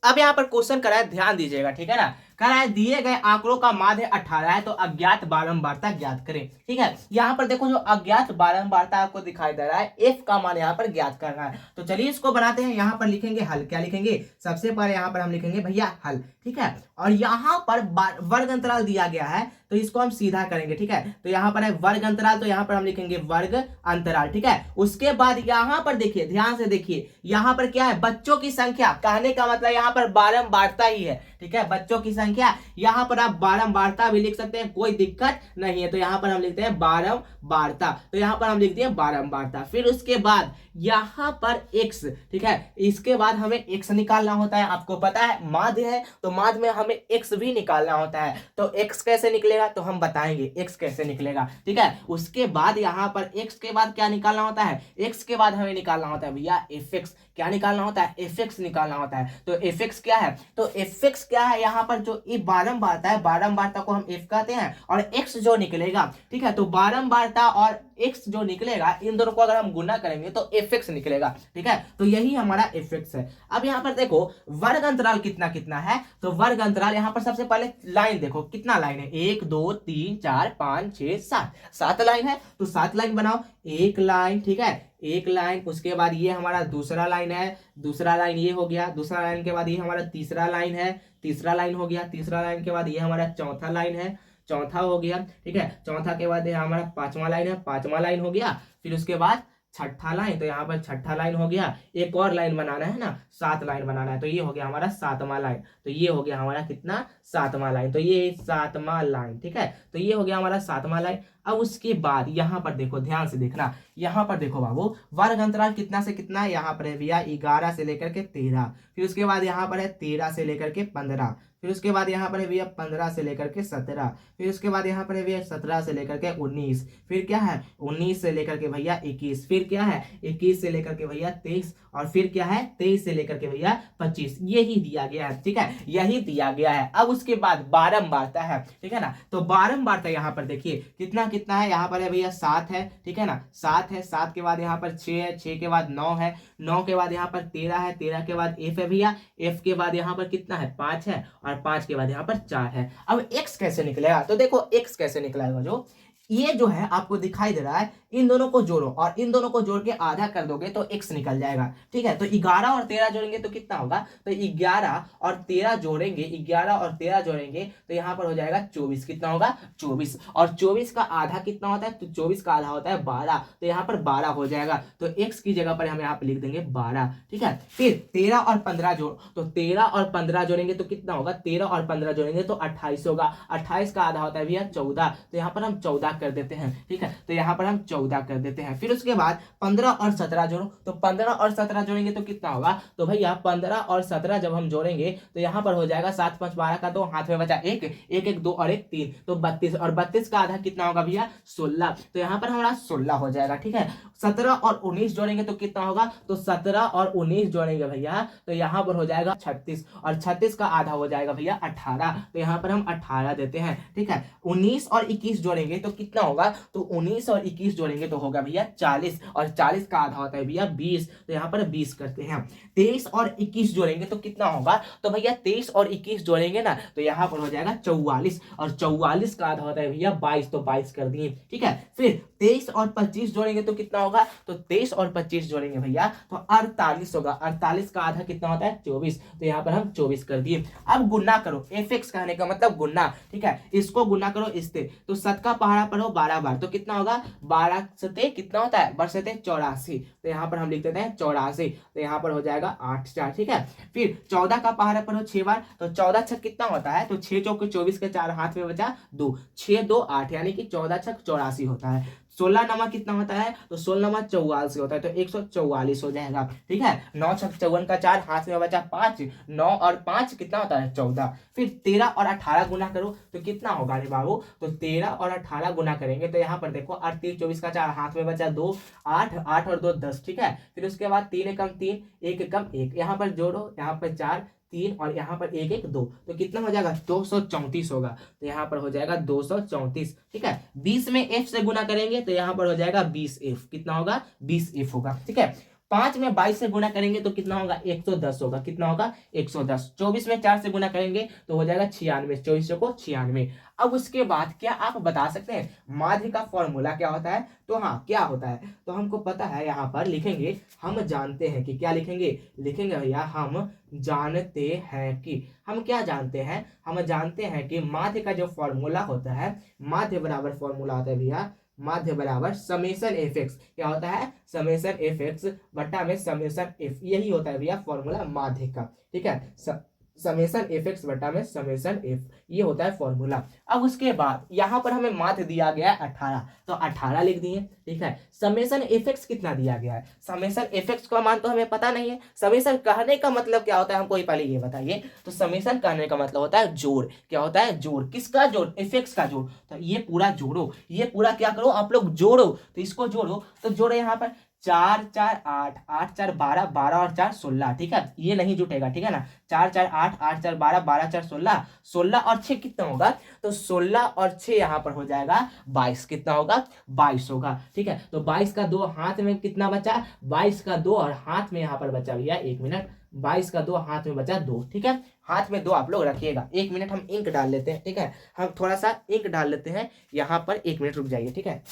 [SPEAKER 1] अब यहाँ पर क्वेश्चन करा है, ध्यान दीजिएगा, ठीक है ना। कह रहा है दिए गए आंकड़ों का माध्य 18 है तो अज्ञात बारंबारता ज्ञात करें, ठीक है। यहाँ पर देखो जो अज्ञात बारंबारता आपको दिखाई दे रहा है, एफ का मान यहाँ पर ज्ञात करना है। तो चलिए इसको बनाते हैं। यहाँ पर लिखेंगे हल। क्या लिखेंगे? सबसे पहले यहाँ पर हम लिखेंगे भैया हल, ठीक है। और यहाँ पर वर्ग अंतराल दिया गया है तो इसको हम सीधा करेंगे, ठीक है। तो यहाँ पर है वर्ग अंतराल, तो यहाँ पर हम लिखेंगे वर्ग अंतराल, ठीक है। उसके बाद यहाँ पर देखिए, ध्यान से देखिए, यहाँ पर क्या है? बच्चों की संख्या। कहने का मतलब यहाँ पर बारंबारता ही है, ठीक है, बच्चों की संख्या। यहाँ पर आप बारंबारता भी लिख सकते हैं, कोई दिक्कत नहीं है। तो यहाँ पर हम लिखते हैं बारंबारता, तो यहाँ पर हम लिखते हैं बारंबारता। फिर उसके बाद यहाँ पर x, ठीक है। इसके बाद हमें x निकालना होता है। आपको पता है माध्य है तो माध्य में हमें x भी निकालना होता है। तो x कैसे निकलेगा तो हम बताएंगे x कैसे निकलेगा, ठीक है। उसके बाद यहाँ पर x के बाद क्या निकालना होता है? x के बाद हमें निकालना होता है भैया fx। क्या निकालना होता है? fx निकालना होता है। तो fx क्या है? तो fx क्या है? यहाँ पर जो ये बारंबारता है, बारंबारता को हम f कहते हैं, और x जो निकलेगा, ठीक है। तो बारंबारता और x जो निकलेगा, इन दोनों को अगर हम गुना करेंगे तो fx निकलेगा, ठीक है। तो यही हमारा fx है। अब यहाँ पर देखो वर्ग अंतराल कितना कितना है, तो वर्ग अंतराल यहाँ पर सबसे पहले लाइन देखो, कितना लाइन है? 1 2 3 4 5 6 7, 7 लाइन है। तो 7 लाइन बनाओ, एक लाइन, ठीक है, एक लाइन। उसके बाद ये हमारा दूसरा लाइन है, दूसरा लाइन ये हो गया, दूसरा लाइन के बाद ये हमारा तीसरा लाइन है, तीसरा लाइन हो गया, तीसरा लाइन के बाद ये हमारा चौथा लाइन है, चौथा हो गया, ठीक है। चौथा के बाद ये हमारा पांचवा लाइन है, पांचवा लाइन हो गया। फिर उसके बाद छठा लाइन, तो यहाँ पर छठा लाइन हो गया। एक और लाइन बनाना है ना, 7 लाइन बनाना है, तो ये हो गया हमारा 7वां लाइन। तो ये हो गया हमारा कितना? 7वां लाइन। तो ये 7वां लाइन, ठीक है। तो ये हो गया हमारा 7वां लाइन। अब उसके बाद यहाँ पर देखो, ध्यान से देखना, यहाँ पर देखो बाबू, वर्ग अंतराल कितना से कितना है? यहाँ पर है भैया 11 से लेकर के 13। फिर उसके बाद यहाँ पर है 13 से लेकर के 15। फिर उसके बाद यहाँ पर है भैया 15 से लेकर के 17। फिर उसके बाद यहाँ पर है भैया 17 से लेकर के 19। फिर क्या है? 19 से लेकर के भैया 21। फिर क्या है? 21 से लेकर के भैया 23। और फिर क्या है? 23 से लेकर के भैया 25। यही दिया गया है, ठीक है, यही दिया गया है। अब उसके बाद बारंबारता है, ठीक है ना। तो बारंबारता यहाँ पर देखिए कितना कितना है। यहाँ पर है भैया 7 है, ठीक है ना, 7 है। 7 के बाद यहाँ पर 6 है, 6 के बाद 9 है, 9 के बाद यहाँ पर 13 है, 13 के बाद f है भैया, f के बाद यहाँ पर कितना है? 5 है, और 5 के बाद यहाँ पर 4 है। अब x कैसे निकलेगा? तो देखो x कैसे निकलेगा, जो ये जो है आपको दिखाई दे रहा है, इन दोनों को जोड़ो और इन दोनों को जोड़ के आधा कर दोगे तो x निकल जाएगा, ठीक है। तो 11 और 13 जोड़ेंगे तो कितना होगा? तो 11 और 13 जोड़ेंगे, 11 और 13 जोड़ेंगे तो यहाँ पर हो जाएगा 24। कितना होगा? 24। और 24 का आधा कितना होता है? तो 24 का आधा होता है 12, तो यहाँ पर 12 हो जाएगा। तो x की जगह पर हम यहाँ पर लिख देंगे 12, ठीक है। फिर 13 और 15 जोड़, तो 13 और 15 जोड़ेंगे तो कितना होगा? 13 और 15 जोड़ेंगे तो 28 होगा। 28 का आधा होता है भैया 14, तो यहाँ पर हम 14 कर देते हैं, ठीक है। तो यहाँ पर हम 14 कर देते हैं। फिर उसके बाद 15 और 17 जोड़ो, तो 15 और 17 जोड़ेंगे तो कितना होगा? तो भैया 15 और 17 जब हम जोड़ेंगे तो यहाँ पर हो जाएगा 7 5 12 का 2, हाथ में बचा 1, 1 1 2 और 1 3, तो 32। और 32 का आधा कितना होगा भैया? 16, तो यहाँ पर हमारा 16 हो जाएगा, ठीक है। 17 और 19 जोड़ेंगे तो कितना होगा? तो 17 और 19 जोड़ेंगे भैया तो यहाँ पर हो जाएगा 36, और 36 का आधा हो जाएगा भैया 18, तो यहाँ पर हम 18 देते हैं, ठीक है। 19 और 21 जोड़ेंगे तो कितना होगा? तो 19 और 21 जोड़ेंगे तो होगा भैया 40, और 40 का आधा होता है भैया 20, तो यहाँ पर 20 करते हैं। 23 और 21 जोड़ेंगे तो कितना होगा? तो भैया 23 और 21 जोड़ेंगे ना तो यहाँ पर हो जाएगा 44, और 44 का आधा होता है भैया 22, तो 22 कर दिए, ठीक है। फिर 23 और 25 जोड़ेंगे तो कितना होगा? तो 23 और 25 जोड़ेंगे भैया तो 48 होगा। 48 का आधा कितना होता है? 24, तो यहाँ पर हम 24 कर दिए। अब गुना करो, fx कहने का मतलब गुना, ठीक है। इसको गुना करो इससे, तो 7 का पहाड़ा पढ़ो 12 बार, तो कितना होगा? 12 सते कितना होता है? 12 सते 84, तो यहाँ पर हम लिख देते हैं 84, तो यहाँ पर हो जाएगा 8 4, ठीक है। फिर 14 का पहाड़ा पढ़ो 6 बार, तो 14 छक कितना होता है? तो 6 चौके 24 के 4 हाथ में बचा 2, 6 2 8, यानी कि 14 छक 84 होता है। 16 नमा कितना होता है? तो 16 नमा 44 होता है, तो 144 हो जाएगा, ठीक है। 9 छक 54 का 4, हाथ में बचा 5, 9 और 5 कितना होता है? 14। फिर 13 और 18 गुना करो तो कितना होगा रे बाबू? तो 13 और 18 गुना करेंगे तो यहाँ पर देखो 8 3 24 का 4, हाथ में बचा 2, 8 8 और 2 10, ठीक है। फिर उसके बाद 3 एकम 3, 1 एकम 1, यहाँ पर जोड़ो, यहाँ पर 4 3 और यहाँ पर एक एक 2, तो कितना हो जाएगा 234 होगा। तो यहाँ पर हो जाएगा 234। ठीक है, 20 में f से गुना करेंगे तो यहाँ पर हो जाएगा 20f। कितना होगा 20f होगा। ठीक है, 5 में 22 से गुना करेंगे तो कितना होगा 110 होगा। कितना होगा 110। 24 में 4 से गुना करेंगे तो हो जाएगा 96। 24 को 96। अब उसके बाद क्या आप बता सकते हैं माध्य का फॉर्मूला क्या होता है? तो हाँ, क्या होता है तो हमको पता है, यहाँ पर लिखेंगे, हम जानते हैं कि क्या लिखेंगे, लिखेंगे भैया हम जानते हैं कि, हम क्या जानते हैं, हम जानते हैं कि माध्य का जो फॉर्मूला होता है, माध्य बराबर फॉर्मूला होता है भैया, माध्य बराबर समेशन एफ एक्स। क्या होता है? समेशन एफ एक्स बट्टा में समेशन एफ, यही होता है भैया फॉर्मूला माध्य का। ठीक है, समेशन एफ एक्स बट्टा में समेशन एफ, ये होता है फॉर्मूला। अब उसके बाद यहाँ पर हमें माध्य दिया गया है 18, तो 18 लिख दिए। ठीक है, समेशन एफ एक्स कितना दिया गया है? समेशन एफ एक्स का मान तो हमें पता नहीं है। समेशन कहने का मतलब क्या होता है हमको पहले ये बताइए। तो समेशन कहने का मतलब होता है जोड़। क्या होता है? जोड़। किसका जोड़? एफ एक्स का जोड़। तो ये पूरा जोड़ो, ये पूरा क्या करो आप लोग जोड़ो, तो इसको जोड़ो, तो जोड़ो यहाँ पर 4 4 8, 8 4 12, 12 और 4 16। ठीक है, ये नहीं जुटेगा। ठीक है ना, 4 4 8, 8 4 12, 12 4 16, 16 और 6 कितना होगा? तो 16 और 6 यहाँ पर हो जाएगा 22। कितना होगा? 22 होगा। ठीक है, तो 22 का 2 हाथ में कितना बचा? 22 का 2 और हाथ में यहाँ पर बचा भैया, 1 मिनट, 22 का 2 हाथ में बचा 2। ठीक है, हाथ में 2 आप लोग रखिएगा। 1 मिनट हम इंक डाल लेते हैं। ठीक है, हम थोड़ा सा इंक डाल लेते हैं यहाँ पर, 1 मिनट रुक जाइए। ठीक है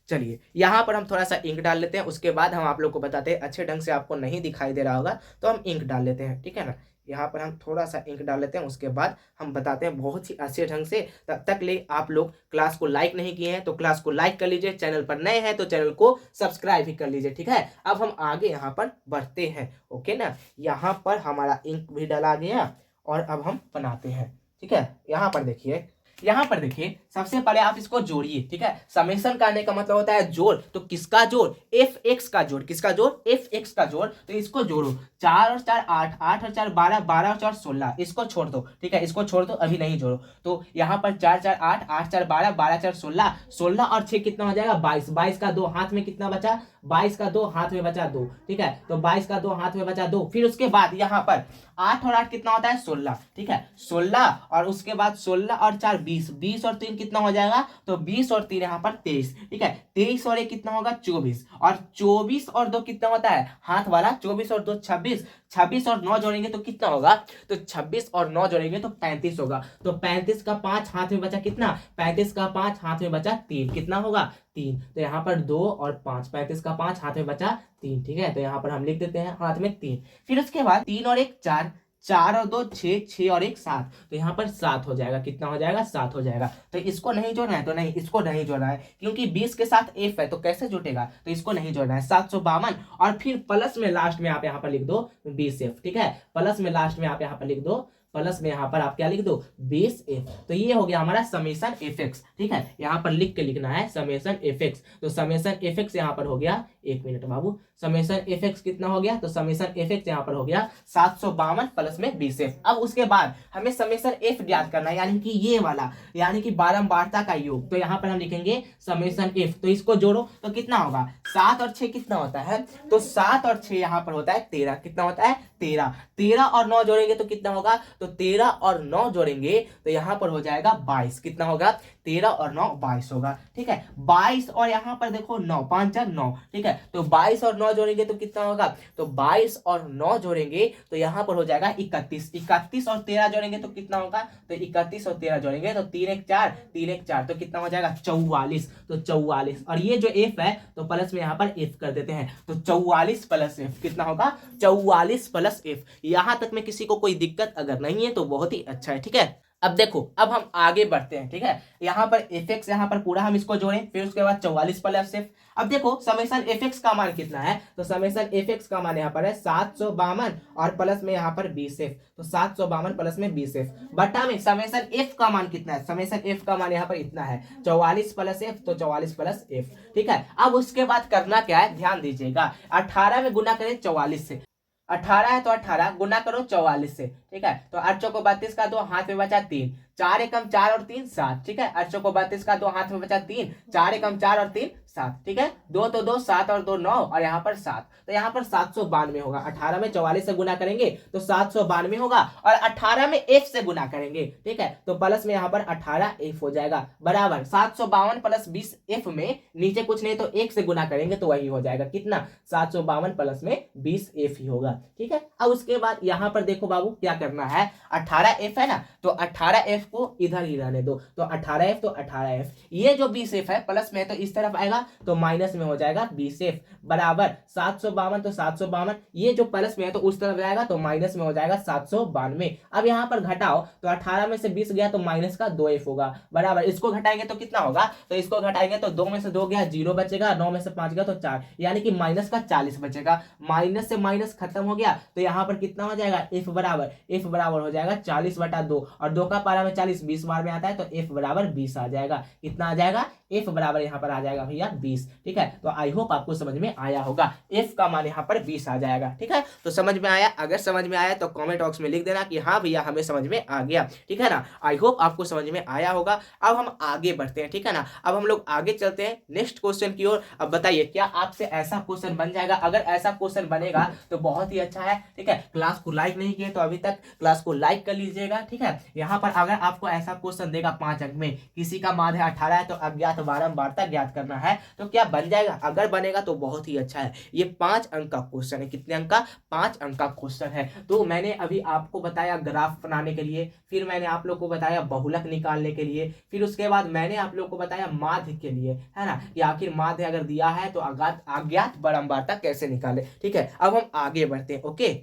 [SPEAKER 1] चलिए, यहाँ पर हम थोड़ा सा इंक डाल लेते हैं, उसके बाद हम आप लोग को बताते हैं। अच्छे ढंग से आपको नहीं दिखाई दे रहा होगा तो हम इंक डाल लेते हैं। ठीक है ना, यहाँ पर हम थोड़ा सा इंक डाल लेते हैं, उसके बाद हम बताते हैं बहुत ही अच्छे ढंग से। तब तक ले आप लोग क्लास को लाइक नहीं किए हैं तो क्लास को लाइक कर लीजिए, चैनल पर नए हैं तो चैनल को सब्सक्राइब भी कर लीजिए। ठीक है, अब हम आगे यहाँ पर बढ़ते हैं। ओके ना, यहाँ पर हमारा इंक भी डाला गया और अब हम बनाते हैं। ठीक है, यहाँ पर देखिए, यहाँ पर देखिए, सबसे पहले आप इसको जोड़िए। ठीक है, समेशन करने का मतलब होता है जोड़। तो किसका जोड़? एफ एक्स का जोड़। किसका जोड़? एफ एक्स का जोड़। तो इसको जोड़ो, 4 और 4 8, 8 और 4 12, 12 और 4 16। इसको छोड़ दो। ठीक है, इसको छोड़ दो, अभी नहीं जोड़ो। तो यहाँ पर 4 4 8, 8 4 12, 12 4 16, 16 और 6 कितना हो जाएगा? 22। 22 का 2 हाथ में कितना बचा? 22 का 2 हाथ में बचा 2। ठीक है, तो 22 का 2 हाथ में बचा 2। फिर उसके बाद यहाँ पर 8 और 8 कितना होता है? 16। ठीक है, 16 और उसके बाद 16 और 4 20, 20 और 3 कितना हो जाएगा? तो 20 और 3 यहाँ पर 23। ठीक है, 23 और 1 कितना होगा? 24, और 24 और 2 कितना होता है? हाथ वाला। 24 और 2 26, 26 और 9 जोड़ेंगे तो कितना होगा? तो 26 और 9 जोड़ेंगे तो 35 होगा। तो 35 का 5 हाथ में बचा कितना? 35 का 5 हाथ में बचा 3। कितना होगा? 3। तो यहाँ पर 2 और 5, 35 का 5 हाथ में बचा 3। ठीक है, तो यहाँ पर हम लिख देते हैं हाथ में 3। फिर उसके बाद 3 और 1 4, 4 और 2 6, 6 और 1 7। तो यहाँ पर 7 हो जाएगा। कितना हो जाएगा? 7 हो जाएगा। तो इसको नहीं जोड़ना है, तो नहीं, इसको नहीं जोड़ना है क्योंकि 20 के साथ एफ है तो कैसे जुटेगा? तो इसको नहीं जोड़ना है। 752 और फिर प्लस में लास्ट में आप यहाँ पर लिख दो 20f। ठीक है, प्लस में लास्ट में आप यहाँ पर लिख दो, प्लस में यहाँ पर आप क्या लिख दो? 20f। तो ये हो गया हमारा समेशन एफ एक्स। ठीक है, यहाँ पर लिख के लिखना है समेशन एफ एक्स। तो समेशन एफ एक्स यहाँ पर हो गया, 1 मिनट बाबू, समेशन एफ एक्स कितना हो गया? तो समेशन एफ एक्स यहाँ पर हो गया 752 प्लस में 20f। अब उसके बाद हमें समेशन एफ ज्ञात करना है, यानी कि ये वाला, यानी कि बारंबारता का योग। तो यहाँ पर हम लिखेंगे समेशन एफ। तो इसको जोड़ो तो कितना होगा? 7 और 6 कितना होता है? तो 7 और 6 यहाँ पर होता है 13। कितना होता है? 13। 13 और 9 जोड़ेंगे तो कितना होगा? तो 13 और 9 जोड़ेंगे तो यहाँ पर हो जाएगा 22। कितना होगा? 13 और 9 22 होगा। ठीक है, 22 और यहाँ पर देखो 9, 5 4 9। ठीक है, तो 22 और 9 जोड़ेंगे तो कितना होगा? तो 22 और 9 जोड़ेंगे तो यहाँ पर हो जाएगा 31। 31 और 13 जोड़ेंगे तो कितना होगा? तो 31 और 13 जोड़ेंगे तो 3 1 4, 3 1 4, तो कितना हो जाएगा? 44। तो 44, और ये जो एफ है तो प्लस में यहाँ पर एफ कर देते हैं। तो 44 प्लस एफ कितना होगा? 44 प्लस एफ। यहाँ तक में किसी को कोई दिक्कत अगर नहीं है तो बहुत ही अच्छा है। ठीक है, अब देखो, अब हम आगे बढ़ते हैं। ठीक है, यहाँ पर एफ एक्स यहाँ पर पूरा हम इसको जोड़ें, फिर उसके बाद 44 प्लस एफ। अब देखो समेशन एफ एक्स का मान कितना है? तो समेशन एफ एक्स का मान यहाँ पर है 752 और प्लस में यहाँ पर 20f। तो 752 प्लस में 20f बटा में समेशन एफ का मान कितना है? समेशन एफ का मान यहाँ पर इतना है 44 प्लस एफ, तो 44 प्लस एफ। ठीक है, अब उसके बाद करना क्या है? ध्यान दीजिएगा, 18 में गुना करें 44 से। 18 है तो 18 गुना करो 44 से। ठीक है, तो 8 चौको 32 का 2 हाथ में बचा 3, 4 एकम 4 और 3 7, ठीक है। 8 को 32 का 2 हाथ में बचा 3, 4 एकम 4 और 3 7, ठीक है। 2 तो 2, 7 और 2 9, और यहाँ पर 7, तो यहाँ पर 792 होगा। 18 में 44 से गुना करेंगे तो 792 होगा, और 18 में f से गुना करेंगे, ठीक है, तो प्लस में यहाँ पर 18f हो जाएगा, बराबर 752 प्लस 20f में नीचे कुछ नहीं तो 1 से गुना करेंगे तो वही हो जाएगा, कितना, 752 प्लस में 20f ही होगा, ठीक है। अब उसके बाद यहाँ पर देखो बाबू क्या करना है, 18f है ना, तो 18f को इधर ही रहने दो, तो 18f तो 18f, ये जो 20f है प्लस में तो इस तरफ आएगा तो माइनस में हो जाएगा 20f, बराबर 752 तो 752, ये जो प्लस में है तो उस तरफ जाएगा तो माइनस में हो जाएगा 792। अब यहाँ पर घटाओ तो 18 में से 20 गया तो माइनस का 2f होगा, बराबर इसको घटाएंगे तो कितना होगा, तो इसको घटाएंगे तो 2 में से 2 गया 0 बचेगा, 9 में से 5 गया तो 4, यानी कि माइनस का 40 बचेगा। माइनस से माइनस खत्म हो गया तो यहाँ पर कितना हो जाएगा, f बराबर हो जाएगा 40/2, और 2 का पारा में 40 20 बार में आता है तो f बराबर 20 आ जाएगा। कितना आ जाएगा, f बराबर यहाँ पर आ जाएगा भैया 20, ठीक है। तो आई होप आपको समझ में आया होगा, f का मान यहाँ पर 20 आ जाएगा, ठीक है। तो समझ में आया, अगर समझ में आया तो कमेंट बॉक्स में लिख देना कि हाँ भैया हमें समझ में आ गया, ठीक है ना। आई होप आपको समझ में आया होगा। अब हम आगे बढ़ते हैं, ठीक है ना। अब हम लोग आगे चलते हैं नेक्स्ट क्वेश्चन की ओर। अब बताइए क्या आपसे ऐसा क्वेश्चन बन जाएगा, अगर ऐसा क्वेश्चन बनेगा तो बहुत ही अच्छा है, ठीक है। क्लास को लाइक नहीं किए तो अभी तक क्लास को लाइक कर लीजिएगा, ठीक है। यहाँ पर अगर आपको ऐसा क्वेश्चन देगा 5 अंक में, किसी का माध्य 18 है तो अज्ञात बारंबारता ज्ञात करना है, तो क्या बन जाएगा, अगर बनेगा तो बहुत ही अच्छा है। ये 5 अंक का क्वेश्चन है, कितने अंक का, 5 अंक का क्वेश्चन है। तो मैंने अभी आपको बताया ग्राफ बनाने के लिए, फिर मैंने आप लोग को बताया बहुलक निकालने के लिए, फिर उसके बाद मैंने आप लोग को बताया माध्य के लिए, है ना, कि आखिर माध्य अगर दिया है तो अज्ञात बारंबारता कैसे निकाले, ठीक है। अब हम आगे बढ़ते हैं, ओके।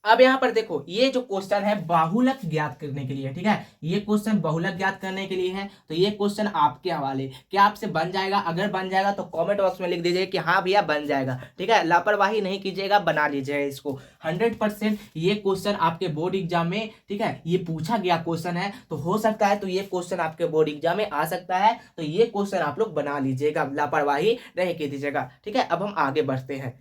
[SPEAKER 1] अब यहाँ पर देखो ये जो क्वेश्चन है बहुलक ज्ञात करने के लिए, ठीक है, ये क्वेश्चन बहुलक ज्ञात करने के लिए है, तो ये क्वेश्चन आपके हवाले, क्या आपसे बन जाएगा, अगर बन जाएगा तो कमेंट बॉक्स में लिख दीजिए कि हाँ भैया बन जाएगा, ठीक है। लापरवाही नहीं कीजिएगा, बना लीजिएगा इसको 100%। ये क्वेश्चन आपके बोर्ड एग्जाम में, ठीक है, ये पूछा गया क्वेश्चन है, तो हो सकता है तो ये क्वेश्चन आपके बोर्ड एग्जाम में आ सकता है, तो ये क्वेश्चन आप लोग बना लीजिएगा, लापरवाही नहीं कीजिएगा, ठीक है। अब हम आगे बढ़ते हैं।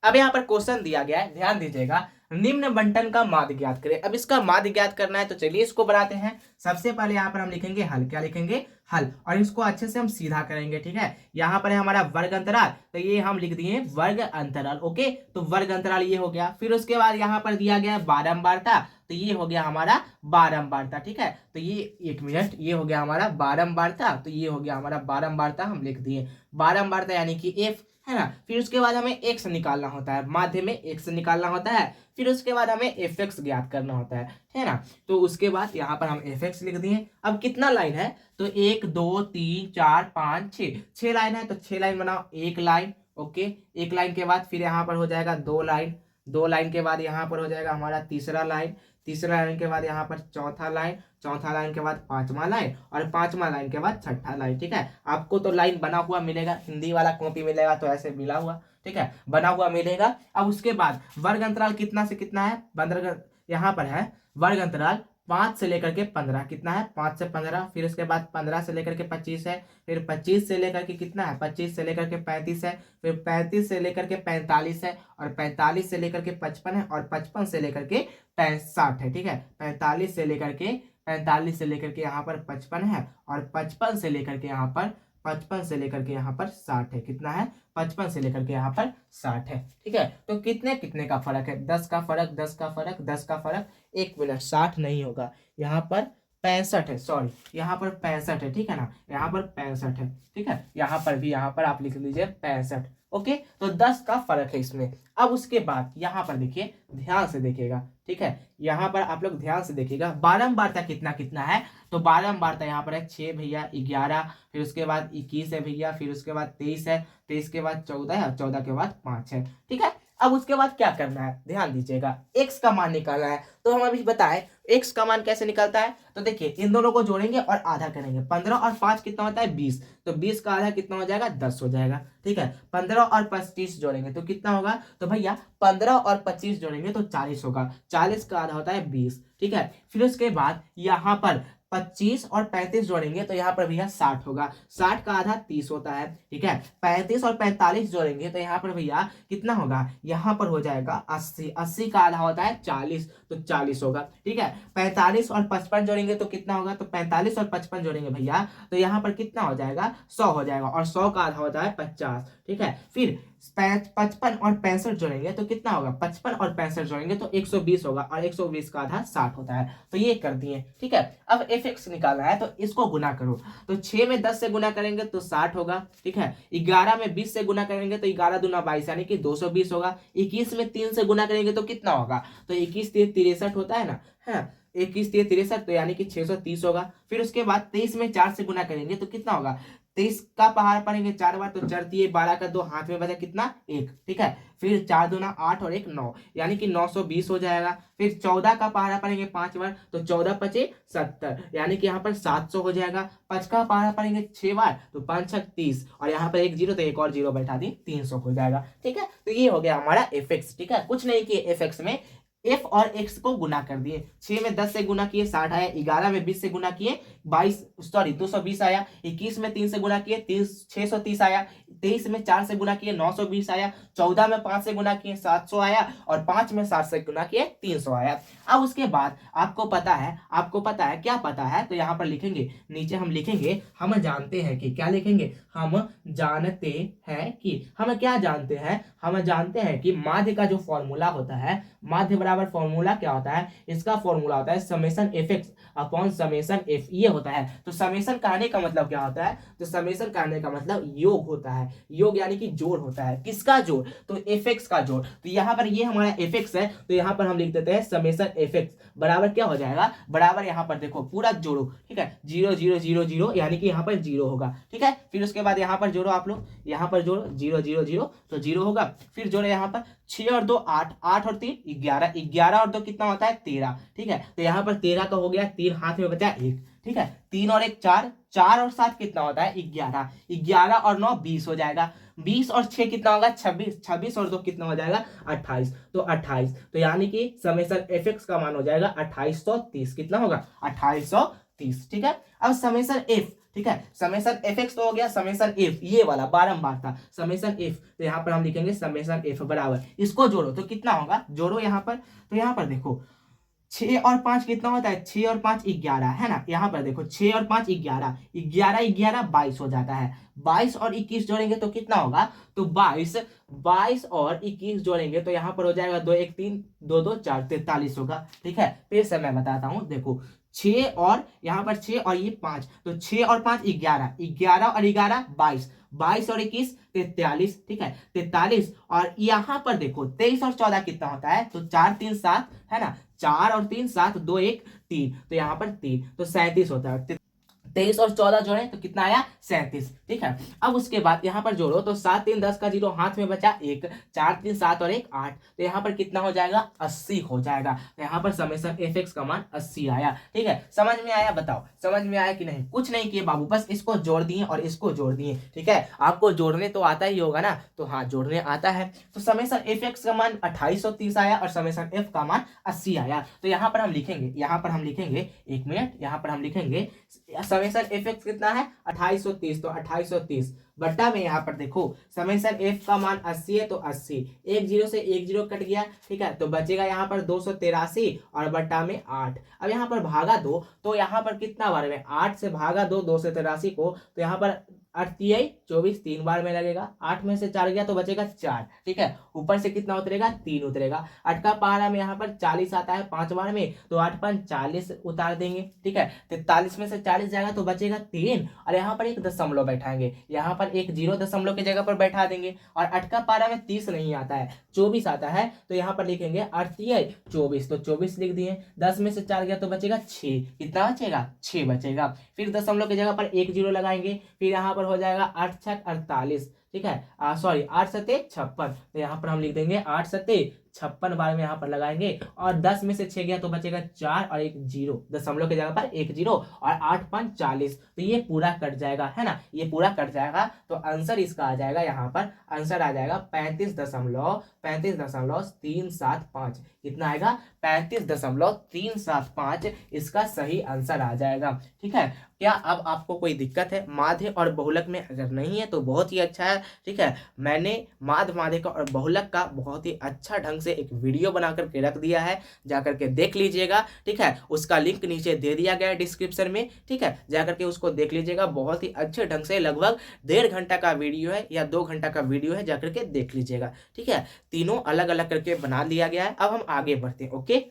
[SPEAKER 1] अब यहाँ पर क्वेश्चन दिया गया है, ध्यान दीजिएगा, निम्न बंटन का माध्य ज्ञात करें। अब इसका माध्य ज्ञात करना है तो चलिए इसको बनाते हैं। सबसे पहले यहाँ पर हम लिखेंगे हल, क्या लिखेंगे, हल, और इसको अच्छे से हम सीधा करेंगे, ठीक है। यहाँ पर है हमारा वर्ग अंतराल, तो ये हम लिख दिए वर्ग अंतराल, ओके। तो वर्ग अंतराल ये हो गया, फिर उसके बाद यहाँ पर दिया गया बारंबारता, तो ये हो गया हमारा बारंबारता, ठीक है। तो ये 1 मिनट, ये हो गया हमारा बारंबारता, तो ये हो गया हमारा बारंबारता, हम लिख दिए बारंबारता यानी कि f, है ना। फिर उसके बाद हमें x निकालना होता है, माध्य में x निकालना होता है, फिर उसके बाद हमें fx ज्ञात करना होता है ना। तो उसके बाद यहाँ पर हम fx लिख दिए। अब कितना लाइन है, तो 1 2 3 4 5 6 लाइन है, तो 6 लाइन बनाओ, 1 लाइन, ओके। 1 लाइन के बाद फिर यहाँ पर हो जाएगा 2 लाइन, 2 लाइन के बाद यहाँ पर हो जाएगा हमारा तीसरा लाइन, तीसरा लाइन के बाद यहाँ पर चौथा लाइन, चौथा लाइन के बाद 5वां लाइन, और 5वां लाइन के बाद 6ठा लाइन, ठीक है। आपको तो लाइन बना हुआ मिलेगा, हिंदी वाला कॉपी मिलेगा तो ऐसे मिला हुआ, ठीक है, बना हुआ मिलेगा। अब उसके बाद वर्ग अंतराल कितना से कितना है, यहाँ पर है वर्ग अंतराल 5 से लेकर के 15, कितना है, 5 से 15, फिर उसके बाद 15 से लेकर के 25 है, फिर 25 से लेकर के कितना है, 25 से लेकर के 35 है, फिर 35 से लेकर के 45 है, और 45 से लेकर के 55 है, और 55 से लेकर के 65 है, ठीक है। 45 से लेकर के यहाँ पर 55 है, और 55 से लेकर के यहाँ पर 60 है, कितना है, 55 से लेकर के यहाँ पर 60 है, ठीक है। तो कितने कितने का फर्क है, 10 का फर्क, 10 का फर्क, 10 का फर्क, 1 मिनट, 60 नहीं होगा, यहाँ पर 65 है, सॉरी यहाँ पर 65 है, ठीक है ना, यहाँ पर 65 है, ठीक है। यहाँ पर भी, यहाँ पर आप लिख लीजिए 65, ओके। तो 10 का फर्क है इसमें। अब उसके बाद यहाँ पर देखिए, ध्यान से देखिएगा, ठीक है, यहाँ पर आप लोग ध्यान से देखिएगा, बारंबारता कितना कितना है, तो बारंबारता यहाँ पर है 6 भैया, 11, फिर उसके बाद 21 है भैया, फिर उसके बाद 23 है, 23 के बाद 14 है, और 14 के बाद 5 है, ठीक है। अब उसके बाद क्या करना है, ध्यान दीजिएगा, x का मान निकालना है। तो हम अभी बताएं x का मान कैसे निकलता है, तो देखिए इन दोनों को जोड़ेंगे और आधा करेंगे, 15 और 5 कितना होता है, 20, तो 20 का आधा कितना हो जाएगा, 10 हो जाएगा, ठीक है। 15 और 25 जोड़ेंगे तो कितना होगा, तो भैया 15 और 25 जोड़ेंगे तो 40 होगा, 40 का आधा होता है 20, ठीक है। फिर उसके बाद यहाँ पर 25 और 35 जोड़ेंगे तो यहाँ पर भैया 60 होगा। 60 का आधा 30 होता है, ठीक है। 35 और 45 जोड़ेंगे तो यहाँ पर भैया कितना होगा, यहाँ पर हो जाएगा 80। 80 का आधा होता है 40, तो 40 होगा, ठीक है। 45 और 55 जोड़ेंगे तो कितना होगा, तो 45 और 55 जोड़ेंगे भैया तो यहाँ पर कितना हो जाएगा, 100 हो जाएगा, और 100 का आधा होता है 50, ठीक है। फिर 55 और 65 जोड़ेंगे तो कितना होगा, 55 और 65 जोड़ेंगे तो 120 होगा, और 120 का आधा 60 होता है। तो ये कर दिए, ठीक है। अब fx निकालना है तो इसको गुना करो, तो 6 में 10 से गुना करेंगे तो 60 होगा, ठीक है। 11 में 20 से गुना करेंगे तो 11 दूना 22 यानी कि 220 होगा। 21 में 3 से गुना करेंगे तो कितना होगा, तो 21 3 63 होता है ना, है 21 3 63, तो यानी कि 630 होगा। फिर उसके बाद 23 में 4 से गुना करेंगे तो कितना होगा, 23 का पहाड़ पड़ेंगे 4 बार, तो 4 दिए 12 का 2 हाथ में बचा कितना 1, ठीक है। फिर 4 दूना 8 और 1 9, यानी कि 920 हो जाएगा। फिर 14 का पहाड़ा पड़ेंगे 5 बार, तो 14 पचे 70, यानी कि यहाँ पर 700 हो जाएगा। 5 का पहाड़ा पड़ेंगे 6 बार, तो 5 6 30, और यहाँ पर एक जीरो तो एक और जीरो बैठा दी, 300 हो जाएगा, ठीक है। तो ये हो गया हमारा fx, ठीक है। कुछ नहीं किए fx में, f और x को गुना कर दिए। 6 में 10 से गुना किए 60 आया, 11 में 20 से गुना किए 220 आया, 21 में 3 से गुना किए 630 आया, 23 में 4 से गुना किए 920 आया, 14 में 5 से गुना किए 700 आया, और 5 में 7 से गुना किए 300 आया। अब उसके बाद आपको पता है क्या पता है, तो यहाँ पर लिखेंगे, नीचे हम लिखेंगे, हम जानते हैं कि, क्या लिखेंगे, हम जानते हैं कि, हम क्या जानते हैं, हम जानते हैं कि माध्य का जो फॉर्मूला होता है, माध्य बराबर फॉर्मूला क्या होता है, इसका फॉर्मूला होता है summation fx upon summation f, ये होता है। तो समेशन कहने का मतलब क्या होता है, तो समेशन कहने का मतलब योग होता है, योग यानी कि जोड़ होता है। किसका जोड़, तो fx का जोड़। तो यहाँ पर ये हमारा fx है, तो यहाँ पर हम लिख देते हैं समेशन fx बराबर क्या हो जाएगा, बराबर यहाँ पर देखो पूरा जोड़ो, ठीक है, 0 0 0 0, यानी कि यहाँ पर 0 होगा, ठीक है। फिर उसके बाद यहाँ पर जोड़ो आप लोग, यहाँ पर जोड़ो 0 0 0, तो 0 होगा। फिर जोड़े यहाँ पर 6 और 2 8, 8 और 3 11, 11 और 2 कितना होता है 13, ठीक है। तो यहाँ पर 13 का हो गया, 3 हाथ में बचा 1, ठीक है। 3 और 1 4, 4 और 7 कितना होता है 11, 11 और 9 20 हो जाएगा। 20 और 6 कितना होगा 26, 26 और 2 कितना हो जाएगा 28, तो 28, तो यानी कि समेशन fx का मान हो जाएगा 2830, कितना होगा 2830, ठीक है। अब समेशन f, ठीक है, समेशन fx तो हो गया, समेशन f ये वाला बारंबार था, समेशन f, तो यहाँ पर हम लिखेंगे समेशन f बराबर, इसको जोड़ो तो कितना होगा, जोड़ो यहाँ पर, तो यहाँ पर देखो 6 और 5 कितना होता है, 6 और 5 11 है ना। यहाँ पर देखो 6 और 5 11, 11 11 22 हो जाता है। 22 और 21 जोड़ेंगे तो कितना होगा, तो 22 और 21 जोड़ेंगे तो यहाँ पर हो जाएगा 2 1 3 2 2 4 43 होगा, ठीक है। फिर से मैं बताता हूँ, देखो 6 और यहाँ पर 6 और ये 5, तो 6 और 5 11, 11 और 11 22, 22 और 21 43, ठीक है 43, और यहाँ पर देखो 23 और 14 कितना होता है, तो 4 3 7 है ना, 4 और 3 7, 2 1 3, तो यहाँ पर 3, तो 37 होता है। 23 और 14 जोड़े तो कितना आया 37, ठीक है। अब उसके बाद यहाँ पर जोड़ो तो 7 3 10 का 0 हाथ में बचा 1, 4 3 7 और 1 8, तो यहाँ पर कितना हो जाएगा 80 हो जाएगा। तो यहाँ पर समेशन fx का मान 80 आया, ठीक है। समझ में आया, बताओ समझ में आया कि नहीं। कुछ नहीं किए बाबू, बस इसको जोड़ दिए और इसको जोड़ दिए, ठीक है। आपको जोड़ने तो आता ही होगा ना, तो हाँ जोड़ने आता है। तो समेशन fx का मान 2830 आया और समेशन f का मान 80 आया। तो यहाँ पर हम लिखेंगे, एक मिनट, यहाँ पर हम लिखेंगे समेशन fx कितना है 2830, तो 2830 बट्टा में यहाँ पर देखो समेशन f का मान 80 है, तो 80, एक जीरो से एक जीरो कट गया, ठीक है। तो बचेगा यहाँ पर 283 और बट्टा में 8। अब यहाँ पर भागा 2, तो यहाँ पर कितना बार में 8 से भागा 2 283 को, तो यहाँ पर 8 24 3 बार में लगेगा, 8 में से 4 गया तो बचेगा 4, ठीक है। ऊपर से कितना उतरेगा 3 उतरेगा। 8 का पहाड़ा में यहाँ पर 40 आता है 5 बार में, तो 8 5 40 उतार देंगे, ठीक है। 43 में से 40 जाएगा तो बचेगा 3, और यहाँ पर एक दशमलव बैठाएंगे, यहाँ पर एक 0 दशमलव की जगह पर बैठा देंगे। और 8 का पहाड़ा में 30 नहीं आता है 24 आता है, तो यहाँ पर लिखेंगे 8 24, तो 24 लिख दिए। 10 में से 4 गया तो बचेगा 6, कितना बचेगा 6 बचेगा। फिर दशमलव की जगह पर एक 0 लगाएंगे, फिर यहाँ पर हो जाएगा 8 6 48, ठीक है, सॉरी 8 7 56, तो यहाँ पर हम लिख देंगे 8 7 56 बार में यहाँ पर लगाएंगे और 10 में से 6 गया तो बचेगा 4 और एक 0, दशमलव की जगह पर एक 0 और 8 5 40, तो ये पूरा कट जाएगा, है ना, ये पूरा कट जाएगा। तो आंसर इसका आ जाएगा, यहाँ पर आंसर आ जाएगा 35.375। कितना आएगा? 35.375 इसका सही आंसर आ जाएगा। ठीक है, क्या अब आपको कोई दिक्कत है? माध्य और बहुलक में अगर नहीं है तो बहुत ही अच्छा है। ठीक है, मैंने माध्य माध्यिका और बहुलक का बहुत ही अच्छा ढंग से एक वीडियो बना करके रख दिया है, जाकर के देख लीजिएगा। ठीक है, उसका लिंक नीचे दे दिया गया है डिस्क्रिप्शन में। ठीक है, जाकर के उसको देख लीजिएगा, बहुत ही अच्छे ढंग से, लगभग 1.5 घंटा का वीडियो है या 2 घंटा का वीडियो है, जाकर के देख लीजिएगा। ठीक है, तीनों अलग अलग करके बना लिया गया है। अब हम आगे बढ़ते हैं। ओके,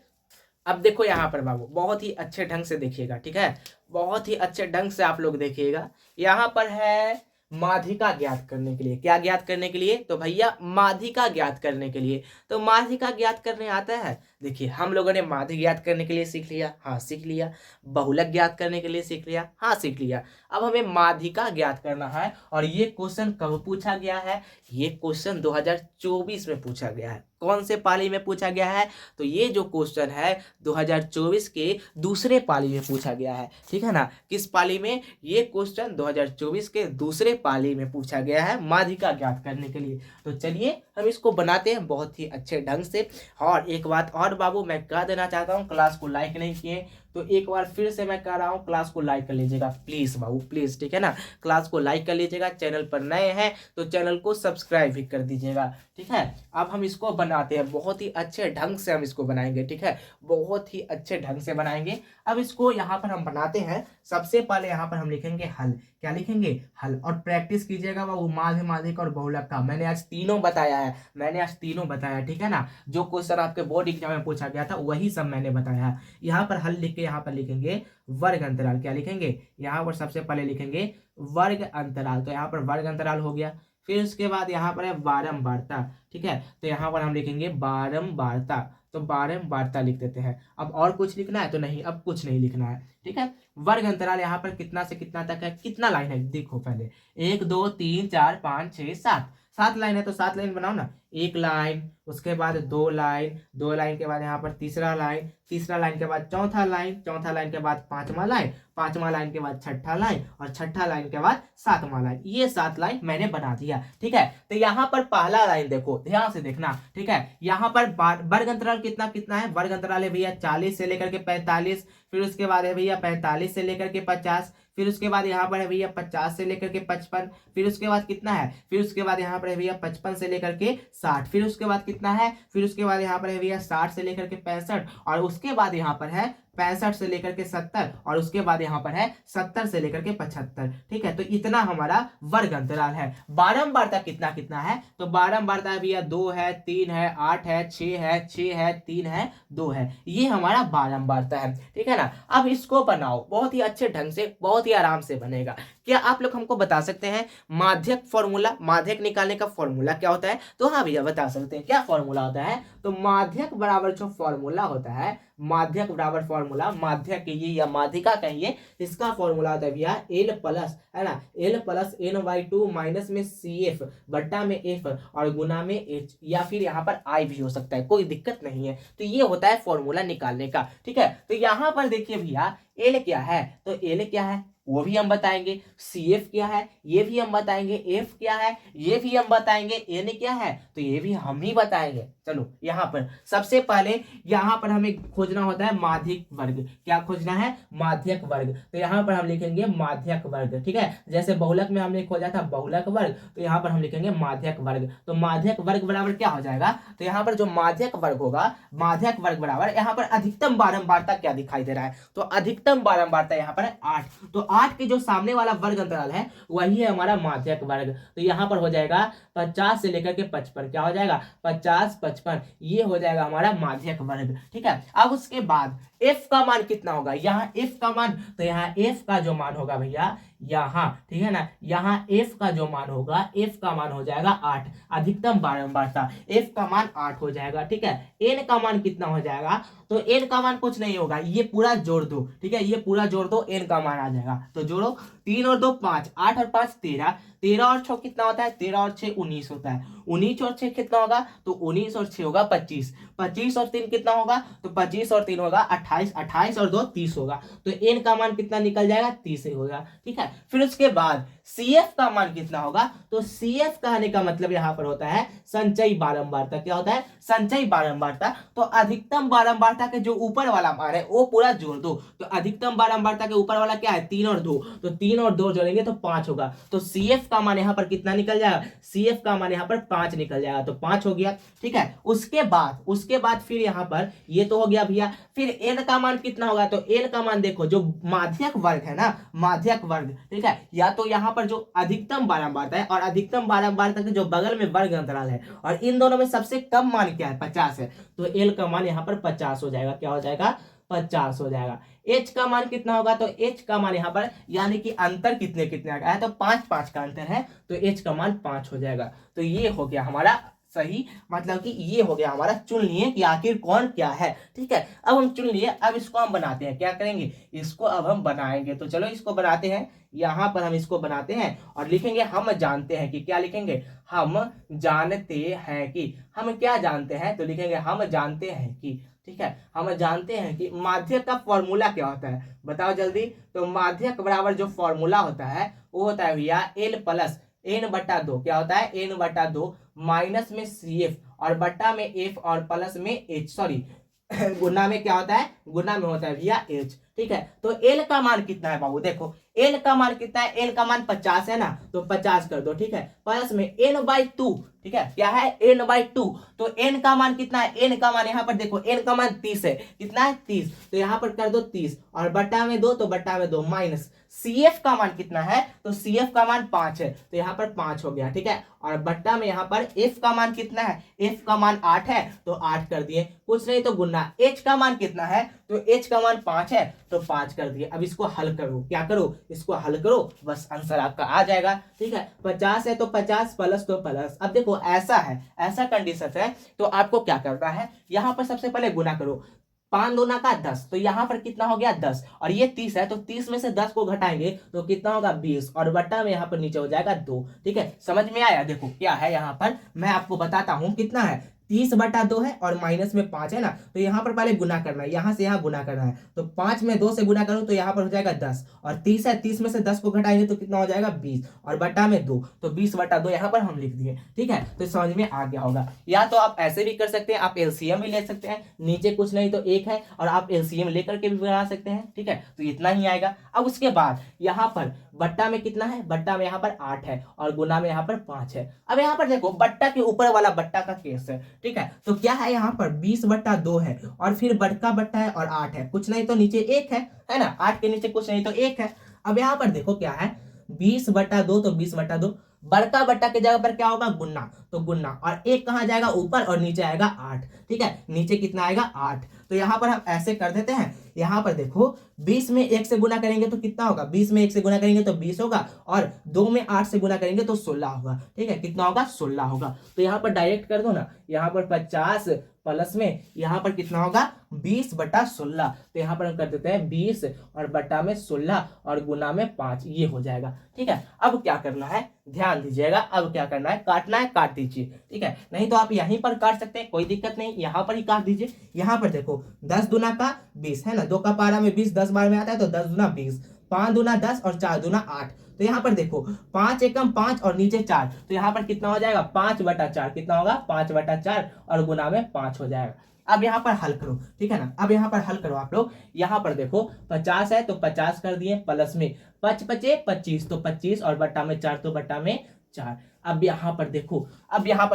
[SPEAKER 1] अब देखो यहाँ पर बाबू, बहुत ही अच्छे ढंग से देखिएगा। ठीक है, बहुत ही अच्छे ढंग से आप लोग देखिएगा। यहाँ पर है माध्यिका ज्ञात करने के लिए। क्या ज्ञात करने के लिए? तो भैया माध्यिका ज्ञात करने के लिए। तो माध्यिका ज्ञात करने आता है। देखिए, हम लोगों ने माध्य ज्ञात करने के लिए सीख लिया, हाँ सीख लिया। बहुलक ज्ञात करने के लिए सीख लिया, हाँ सीख लिया। अब हमें माध्यिका ज्ञात करना है। और ये क्वेश्चन कब पूछा गया है? ये क्वेश्चन 2024 में पूछा गया है। कौन से पाली में पूछा गया है? तो ये जो क्वेश्चन है 2024 के दूसरे पाली में पूछा गया है। ठीक है ना, किस पाली में? ये क्वेश्चन 2024 के दूसरे पाली में पूछा गया है माध्यिका ज्ञात करने के लिए। तो चलिए हम इसको बनाते हैं बहुत ही अच्छे ढंग से। और एक बात और बाबू मैं कह देना चाहता हूँ, क्लास को लाइक नहीं किए तो एक बार फिर से मैं कह रहा हूँ, क्लास को लाइक कर लीजिएगा प्लीज बाबू, प्लीज। ठीक है ना, क्लास को लाइक कर लीजिएगा। चैनल पर नए हैं तो चैनल को सब्सक्राइब भी कर दीजिएगा। ठीक है, अब हम इसको बनाते हैं, बहुत ही अच्छे ढंग से हम इसको बनाएंगे। ठीक है, बहुत ही अच्छे ढंग से बनाएंगे। अब इसको यहाँ पर हम बनाते हैं। सबसे पहले यहाँ पर हम लिखेंगे हल। क्या लिखेंगे? हल। और प्रैक्टिस कीजिएगा बाबू माध्य माध्यिका और बहुलक का। मैंने आज तीनों बताया है, मैंने आज तीनों बताया। ठीक है ना, जो क्वेश्चन आपके बोर्ड एग्जाम में पूछा गया था वही सब मैंने बताया है। यहाँ पर हल लिख के यहाँ पर लिखेंगे वर्ग अंतराल। क्या लिखेंगे? यहाँ पर सबसे पहले लिखेंगे वर्ग अंतराल। तो यहाँ पर वर्ग अंतराल हो गया। फिर उसके बाद यहाँ पर है बारंबारता। ठीक है, तो यहाँ पर हम लिखेंगे बारंबारता। तो बारंबारता लिख देते हैं। अब और कुछ लिखना है? तो नहीं, अब कुछ नहीं लिखना है। ठीक है, वर्ग अंतराल यहाँ पर कितना से कितना तक है? कितना लाइन है देखो पहले, 1 2 3 4 5 6 7, 7 लाइन है। तो 7 लाइन बनाओ ना। एक लाइन, उसके बाद 2 लाइन, 2 लाइन के बाद यहाँ पर तीसरा लाइन, तीसरा लाइन के बाद चौथा लाइन, चौथा लाइन के बाद पांचवा लाइन, पांचवा लाइन के बाद छठा लाइन और छठा लाइन के बाद सातवां लाइन। ये 7 लाइन मैंने बना दिया। ठीक है, तो यहाँ पर पहला लाइन देखो, ध्यान से देखना। ठीक है, यहाँ पर वर्ग अंतराल कितना कितना है? वर्ग अंतराल है भैया 40 से लेकर के 45। फिर उसके बाद है भैया 45 से लेकर के 50। फिर उसके बाद यहाँ पर है भैया 50 से लेकर के 55। फिर उसके बाद कितना है? फिर उसके बाद यहाँ पर है भैया 55 से लेकर के 60। फिर उसके बाद कितना है? फिर उसके बाद यहाँ पर है भैया 60 से लेकर के 65। और उसके बाद यहाँ पर है 65 से लेकर के 70। और उसके बाद यहाँ पर है 70 से लेकर के 75। ठीक है, तो इतना हमारा वर्ग अंतराल है। बारंबारता कितना कितना है? तो बारंबारता है भैया 2 है, 3 है, 8 है, 6 है, 6 है, 3 है, 2 है। ये हमारा बारंबारता है। ठीक है ना, अब इसको बनाओ बहुत ही अच्छे ढंग से, बहुत ही आराम से बनेगा। क्या आप लोग हमको बता सकते हैं माध्यक फॉर्मूला, माध्यक निकालने का फॉर्मूला क्या होता है? तो हाँ भैया बता सकते हैं। क्या फॉर्मूला होता है? तो माध्यक बराबर जो फॉर्मूला होता है, माध्यक बराबर फॉर्मूला, माध्यक कहिए या माध्यिका कहिए, इसका फॉर्मूला होता है भैया L प्लस, है ना, L प्लस n/2 माइनस में CF बट्टा में F और गुना में H, या फिर यहाँ पर I भी हो सकता है, कोई दिक्कत नहीं है। तो ये होता है फॉर्मूला निकालने का। ठीक है, तो यहाँ पर देखिए भैया L क्या है? तो L क्या है वो भी हम बताएंगे। CF क्या है ये भी हम बताएंगे। F क्या है ये भी हम बताएंगे। N क्या है तो ये भी हम ही बताएंगे। चलो यहाँ पर सबसे पहले यहाँ पर हमें खोजना होता है माध्यक वर्ग। क्या खोजना है? माध्यक वर्ग। तो यहाँ पर हम लिखेंगे माध्यक वर्ग। ठीक है, जैसे बहुलक में हमने खोजा था बहुलक वर्ग, तो यहाँ पर हम लिखेंगे माध्यक वर्ग। तो माध्यक वर्ग बराबर क्या हो जाएगा? तो यहाँ पर जो माध्यक वर्ग होगा, माध्यक वर्ग बराबर यहाँ पर अधिकतम बारंबारता क्या दिखाई दे रहा है? तो अधिकतम बारंबारता यहाँ पर है 8। तो 8 के जो सामने वाला वर्ग अंतराल है वही है हमारा माध्यक वर्ग। तो यहाँ पर हो जाएगा 50 से लेकर के 55। क्या हो जाएगा? 50 55, ये हो जाएगा हमारा माध्यक वर्ग। ठीक है, अब उसके बाद F का मान कितना होगा? यहाँ F का मान, तो यहाँ F का जो मान होगा भैया यहाँ, ठीक है ना, यहाँ F का जो मान होगा, F का मान हो जाएगा 8। अधिकतम बारंबारता F का मान 8 हो जाएगा। ठीक है, N का मान कितना हो जाएगा? तो N का मान कुछ नहीं होगा, ये पूरा जोड़ दो। ठीक है, ये पूरा जोड़ दो, N का मान आ जाएगा। तो जोड़ो, 3 और 2 5, 8 और 5 13, 13 और 6 कितना होता है? 13 और 6 19 होता है। 19 और 6 कितना होगा, तो 19 और 6 होगा 25, 25 और 3 कितना होगा, तो 25 और 3 होगा 28, 28 और 2 30 होगा। तो n का मान कितना निकल जाएगा, 30 होगा। ठीक है, फिर उसके बाद CF का मान कितना होगा, तो CF कहने का मतलब यहाँ पर होता है संचयी बारंबारता। क्या होता है, संचयी बारंबारता। तो अधिकतम बारंबारता के जो ऊपर वाला मान है वो पूरा जोड़ दो। तो अधिकतम बारंबारता के ऊपर वाला क्या है, 3 और 2, तो 3 और 2 जोड़ेंगे तो 5 होगा। तो CF का मान यहाँ पर कितना निकल जाएगा, CF का मान यहाँ पर 5 निकल जाएगा, तो 5 हो गया। ठीक है, उसके बाद फिर यहाँ पर ये तो हो गया भैया। फिर n का मान कितना होगा, तो n का मान देखो जो माध्यक वर्ग है ना, माध्यक वर्ग, ठीक है, या तो यहाँ पर जो अधिकतम बारंबारता है और अधिकतम बारंबारता के जो बगल में वर्ग अंतराल है, और इन दोनों में सबसे कम मान क्या है, 50 है, तो l का मान यहाँ पर 50 हो जाएगा। क्या हो जाएगा, 50 हो जाएगा। h का मान कितना होगा, तो h का मान यहाँ पर यानी कि अंतर कितने कितने आ गया है, तो 5 का अंतर है, तो h का मान 5 हो जाएगा। तो ये हो गया हमारा सही, मतलब कि ये हो गया हमारा, चुन लिए कि आखिर कौन क्या है। ठीक है, अब हम चुन लिए, अब इसको हम बनाते हैं, क्या करेंगे, इसको अब हम बनाएंगे। तो चलो इसको बनाते हैं, यहाँ पर हम इसको बनाते हैं और लिखेंगे हम जानते हैं कि, क्या लिखेंगे, हम जानते हैं कि, हम क्या जानते हैं, तो लिखेंगे हम जानते हैं कि। ठीक है, हम जानते हैं कि माध्यक का फॉर्मूला क्या होता है, बताओ जल्दी। तो माध्यक बराबर जो फॉर्मूला होता है वो होता है भैया L प्लस n/2। क्या होता है, n/2 माइनस में CF और बट्टा में F और प्लस में H, सॉरी गुना में क्या होता है, गुना में होता है भैया H। ठीक है, तो L का मान कितना है बाबू, देखो L का मान कितना है, L का मान 50 है ना, तो 50 कर दो। ठीक है, प्लस में n/2, ठीक है, क्या है, n/2। तो n का मान कितना है, n का मान यहाँ पर देखो, n का मान 30 है, कितना है 30, तो यहाँ पर कर दो 30 और बट्टा में 2, तो बट्टा में 2 माइनस CF का मान कितना है, तो CF का मान 5 है, तो यहाँ पर 5 हो गया। ठीक है, और बट्टा में यहाँ पर F का मान कितना है, F का मान 8 है, तो 8 कर दिए, कुछ नहीं तो गुना। H का मान कितना है, तो H का मान 5 है, तो 5 कर दिए। अब इसको हल करो, क्या करो, इसको हल करो, बस आंसर आपका आ जाएगा। ठीक है, 50 है तो 50 प्लस तो प्लस। अब देखो ऐसा है, ऐसा कंडीशन है, तो आपको क्या करना है, यहाँ पर सबसे पहले गुना करो, 5 दूना का 10, तो यहाँ पर कितना हो गया 10, और ये 30 है, तो 30 में से 10 को घटाएंगे तो कितना होगा 20, और बट्टा में यहाँ पर नीचे हो जाएगा 2। ठीक है, समझ में आया। देखो क्या है, यहाँ पर मैं आपको बताता हूँ कितना है, 30/2 है और माइनस में 5 है ना, तो यहाँ पर पहले गुना करना है, यहाँ से यहाँ गुना करना है, तो 5 में 2 से गुना करूँ तो यहाँ पर हो जाएगा 10, और 30 है, 30 में से 10 को घटाएंगे तो कितना हो जाएगा 20, और बट्टा में 2, तो 20/2 यहाँ पर हम लिख दिए। ठीक है, तो समझ में आ गया होगा। या तो आप ऐसे भी कर सकते हैं, आप LCM भी ले सकते हैं, नीचे कुछ नहीं तो 1 है, और आप LCM लेकर के भी बना सकते हैं। ठीक है, तो इतना ही आएगा। अब उसके बाद यहाँ पर बट्टा में कितना है, बट्टा में यहाँ पर 8 है, और गुना में यहाँ पर 5 है। अब यहाँ पर देखो बट्टा के ऊपर वाला बट्टा का केस है। ठीक है, तो क्या है, यहाँ पर 20/2 है, और फिर बड़का बट्टा है और 8 है, कुछ नहीं तो नीचे 1 है ना, 8 के नीचे कुछ नहीं तो 1 है। अब यहाँ पर देखो क्या है, 20/2, तो 20/2, बड़का बट्टा के जगह पर क्या होगा, गुन्ना, तो गुन्ना, और 1 कहाँ जाएगा ऊपर और नीचे आएगा 8। ठीक है, नीचे कितना आएगा 8, तो यहाँ पर हम ऐसे कर देते हैं। यहाँ पर देखो 20 में 1 से गुना करेंगे तो कितना होगा, 20 में 1 से गुना करेंगे तो 20 होगा, और 2 में 8 से गुना करेंगे तो 16 होगा। ठीक है, कितना होगा, 16 होगा। तो यहाँ पर डायरेक्ट कर दो ना, यहाँ पर 50 प्लस में यहाँ पर कितना होगा 20/16, तो यहाँ पर हम कर देते हैं 20 और बट्टा में 16 और गुना में 5, ये हो जाएगा। ठीक है, अब क्या करना है, ध्यान दीजिएगा, अब क्या करना है, काटना है, काट दीजिए। ठीक है, नहीं तो आप यहीं पर काट सकते हैं, कोई दिक्कत नहीं, यहाँ पर ही काट दीजिए। यहाँ पर देखो 10 दूना का 20 है ना, 2 का पारा में 20 10 बार में आता है, तो 10 दूना 20, 5 दूना 10 और 4 दूना 8। तो यहाँ पर देखो 5 एकम 5 और नीचे 4, तो यहाँ पर कितना हो जाएगा 5/4, कितना होगा 5/4, और गुना में 5 हो जाएगा। अब यहाँ पर हल करो, ठीक है ना, अब यहाँ पर हल करो आप लोग। यहाँ पर देखो 50 है तो 50 कर दिए, प्लस में 5 पचे 25, तो 25, और बट्टा में 4, तो बट्टा में 4। अब यहाँ पर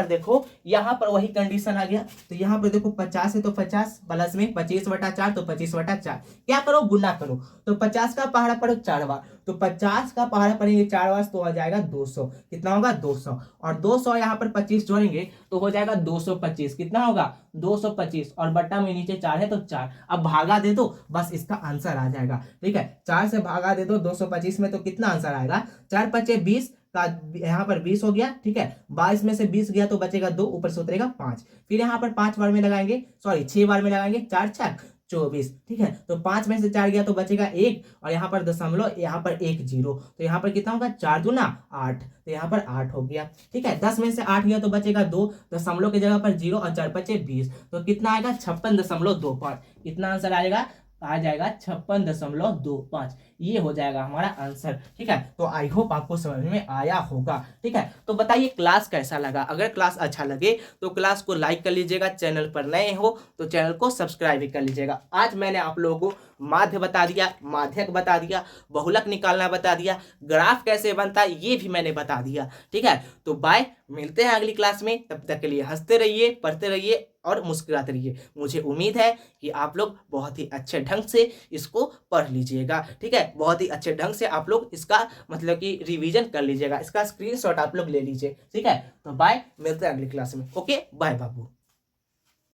[SPEAKER 1] देखो, यहाँ पर वही कंडीशन आ गया। तो यहाँ पर देखो 50 है तो 50, प्लस में 25/4, तो 25/4, क्या करो, गुना करो। तो 50 का पहाड़ा पढ़ो 4 बार, तो 50 का पहाड़ा पढ़ेंगे 4 बार, तो आ जाएगा 200, कितना होगा 200, और 200 यहाँ पर 25 जोड़ेंगे तो हो जाएगा 225, कितना होगा 225, और बट्टा में नीचे 4 है तो 4। अब भागा दे दो, बस इसका आंसर आ जाएगा। ठीक है, 4 से भागा दे दो 225 में, तो कितना आंसर आएगा, 4 पचे 20 का, यहाँ पर 20 हो गया। ठीक है, 22 में से 20 गया तो बचेगा 2, ऊपर से उतरेगा 5, फिर यहाँ पर 5 बार में लगाएंगे, सॉरी 6 बार में लगाएंगे, 4 6 24। ठीक है, तो 5 में से 4 गया तो बचेगा 1, और यहाँ पर दशमलव, यहाँ पर 1 0, तो यहाँ पर कितना होगा 4 दूना 8, तो यहाँ पर 8 हो गया। ठीक है, 10 में से 8 गया तो बचेगा 2, दशमलव की जगह पर 0 और 4 बचे 20, तो कितना आएगा 56.25। कितना आंसर आएगा, आ जाएगा 56.25। ये हो जाएगा हमारा आंसर। ठीक है, तो आई होप आपको समझ में आया होगा। ठीक है, तो बताइए क्लास कैसा लगा। अगर क्लास अच्छा लगे तो क्लास को लाइक कर लीजिएगा, चैनल पर नए हो तो चैनल को सब्सक्राइब भी कर लीजिएगा। आज मैंने आप लोगों को माध्य बता दिया, माध्यक बता दिया, बहुलक निकालना बता दिया, ग्राफ कैसे बनता है ये भी मैंने बता दिया। ठीक है, तो बाय, मिलते हैं अगली क्लास में। तब तक के लिए हंसते रहिए, पढ़ते रहिए और मुस्कुराते रहिए। मुझे उम्मीद है कि आप लोग बहुत ही अच्छे ढंग से इसको पढ़ लीजिएगा। ठीक है, बहुत ही अच्छे ढंग से आप लोग इसका मतलब कि रिवीजन कर लीजिएगा, इसका स्क्रीनशॉट आप लोग ले लीजिए। ठीक है, तो बाय, मिलते हैं अगली क्लास में। ओके, बाय बाबू।